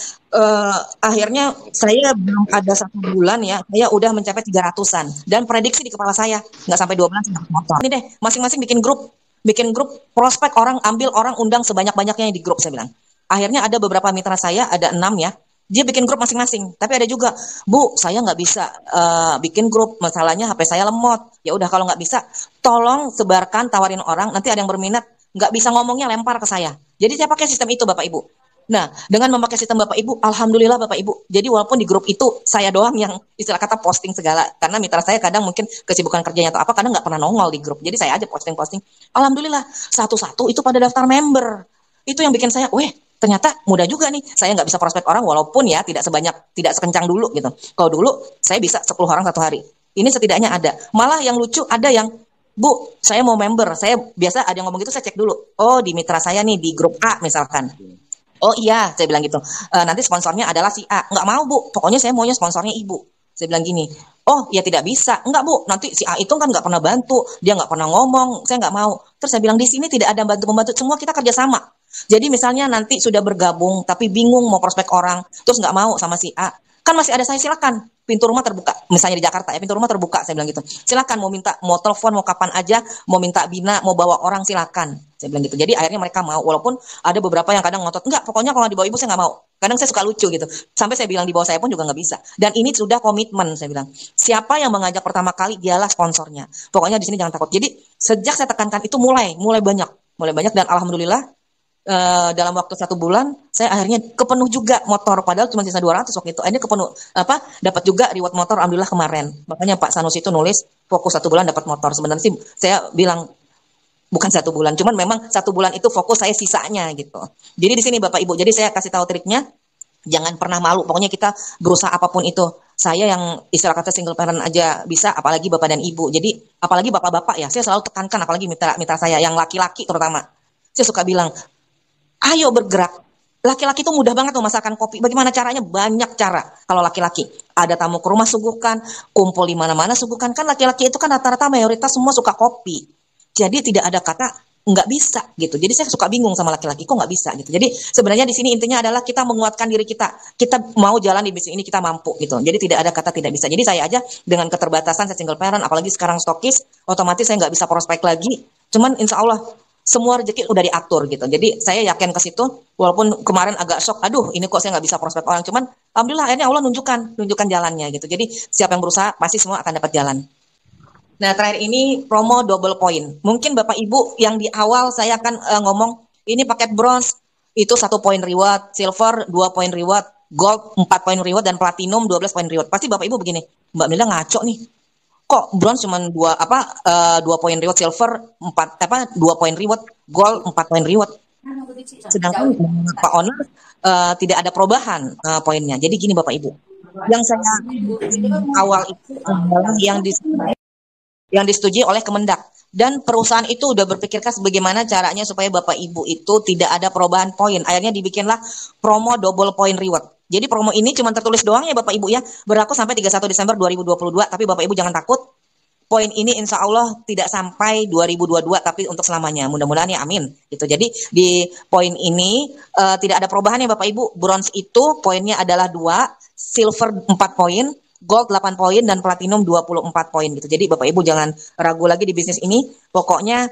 [SPEAKER 1] akhirnya saya belum ada 1 bulan ya, saya udah mencapai 300-an. Dan prediksi di kepala saya, nggak sampai 2 bulan saya motor. Ini deh, masing-masing bikin grup prospek orang, ambil orang, undang sebanyak-banyaknya di grup, saya bilang. Akhirnya ada beberapa mitra saya, ada 6 ya, dia bikin grup masing-masing. Tapi ada juga, Bu, saya nggak bisa bikin grup, masalahnya HP saya lemot. Ya udah, kalau nggak bisa, tolong sebarkan, tawarin orang, nanti ada yang berminat, nggak bisa ngomongnya lempar ke saya. Jadi saya pakai sistem itu Bapak Ibu. Nah, dengan memakai sistem Bapak Ibu, alhamdulillah Bapak Ibu. Jadi walaupun di grup itu saya doang yang istilah kata posting segala, karena mitra saya kadang mungkin kesibukan kerjanya atau apa, kadang nggak pernah nongol di grup. Jadi saya aja posting. Alhamdulillah, satu-satu itu pada daftar member. Itu yang bikin saya, ternyata mudah juga nih. Saya nggak bisa prospek orang, walaupun ya tidak sekencang dulu gitu. Kalau dulu saya bisa 10 orang 1 hari. Ini setidaknya ada. Malah yang lucu, ada yang, Bu, saya mau member. Saya biasa ada yang ngomong gitu, saya cek dulu. Oh, di mitra saya nih, di grup A misalkan. Oh iya, saya bilang gitu. Nanti sponsornya adalah si A. Nggak mau, Bu. Pokoknya saya maunya sponsornya Ibu. Saya bilang gini, Oh, ya tidak bisa. Enggak, Bu. Nanti si A itu kan nggak pernah bantu. Dia nggak pernah ngomong. Saya nggak mau. Terus saya bilang, di sini tidak ada bantu-membantu. Semua kita kerjasama. Jadi misalnya nanti sudah bergabung, tapi bingung mau prospek orang. Terus nggak mau sama si A. Kan masih ada saya, silakan. Pintu rumah terbuka. Misalnya di Jakarta ya, pintu rumah terbuka. Saya bilang gitu. Silakan mau minta, mau telepon, mau kapan aja. Mau minta bina, mau bawa orang, silakan. Saya bilang gitu. Jadi akhirnya mereka mau. Walaupun ada beberapa yang kadang ngotot. Enggak, pokoknya kalau di bawah ibu saya nggak mau. Kadang saya suka lucu gitu. Sampai saya bilang di bawah saya pun juga nggak bisa. Dan ini sudah komitmen, saya bilang. Siapa yang mengajak pertama kali, dialah sponsornya. Pokoknya di sini jangan takut. Jadi sejak saya tekankan itu mulai banyak dan alhamdulillah dalam waktu 1 bulan saya akhirnya kepenuh juga motor, padahal cuma sisa 200 waktu itu. Akhirnya kepenuh dapat juga reward motor alhamdulillah kemarin. Makanya Pak Sanusi itu nulis fokus 1 bulan dapat motor. Sebenarnya sih saya bilang bukan 1 bulan, cuman memang 1 bulan itu fokus saya sisanya gitu. Jadi di sini Bapak Ibu, jadi saya kasih tahu triknya, jangan pernah malu. Pokoknya kita berusaha apapun itu. Saya yang istilah kata single parent aja bisa, apalagi bapak dan ibu. Jadi apalagi bapak-bapak ya, saya selalu tekankan, apalagi mitra saya yang laki-laki terutama. Saya suka bilang, ayo bergerak. Laki-laki itu mudah banget memasakkan kopi. Bagaimana caranya? Banyak cara. Kalau laki-laki ada tamu ke rumah suguhkan, kumpul di mana-mana suguhkan. Kan laki-laki itu kan rata-rata mayoritas semua suka kopi. Jadi tidak ada kata nggak bisa gitu. Jadi saya suka bingung sama laki-laki kok nggak bisa gitu. Jadi sebenarnya di sini intinya adalah kita menguatkan diri kita. Kita mau jalan di bisnis ini kita mampu gitu. Jadi tidak ada kata tidak bisa. Jadi saya aja dengan keterbatasan saya single parent, apalagi sekarang stokis, otomatis saya nggak bisa prospek lagi. Cuman insya Allah semua rezeki udah diatur gitu. Jadi saya yakin ke situ, walaupun kemarin agak shock, aduh ini kok saya nggak bisa prospek orang. Cuman alhamdulillah akhirnya Allah nunjukkan jalannya gitu. Jadi siapa yang berusaha pasti semua akan dapat jalan. Nah, terakhir ini promo double point. Mungkin Bapak Ibu yang di awal saya akan ngomong ini paket bronze itu 1 poin reward, silver 2 poin reward, gold 4 poin reward dan platinum 12 poin reward. Pasti Bapak Ibu begini, Mbak Milda ngaco nih. Kok bronze cuma 2 poin reward, silver 2 poin reward, gold 4 poin reward. Sedangkan Pak Owner tidak ada perubahan poinnya. Jadi gini Bapak Ibu. Yang saya awal itu adalah yang disetujui oleh Kemendak. Dan perusahaan itu udah berpikirkan bagaimana caranya supaya Bapak Ibu itu tidak ada perubahan poin. Akhirnya dibikinlah promo double point reward. Jadi promo ini cuma tertulis doang ya Bapak Ibu ya, berlaku sampai 31 Desember 2022. Tapi Bapak Ibu jangan takut, poin ini insya Allah tidak sampai 2022, tapi untuk selamanya. Mudah-mudahan ya amin. Gitu. Jadi di poin ini tidak ada perubahan ya Bapak Ibu. Bronze itu poinnya adalah 2, silver 4 poin, gold 8 poin dan platinum 24 poin gitu. Jadi Bapak Ibu jangan ragu lagi di bisnis ini. Pokoknya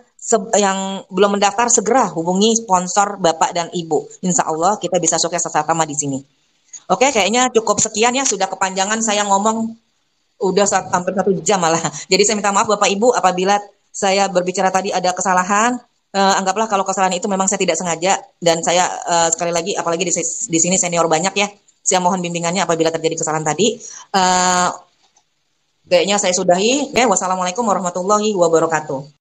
[SPEAKER 1] yang belum mendaftar segera hubungi sponsor Bapak dan Ibu. Insya Allah kita bisa sukses sama di sini. Oke, kayaknya cukup sekian ya. Sudah kepanjangan saya ngomong. Udah hampir 1 jam malah. Jadi saya minta maaf Bapak Ibu apabila saya berbicara tadi ada kesalahan. Anggaplah kalau kesalahan itu memang saya tidak sengaja. Dan saya sekali lagi apalagi di sini senior banyak ya. Saya mohon bimbingannya apabila terjadi kesalahan tadi. Kayaknya saya sudahi. Wassalamualaikum warahmatullahi wabarakatuh.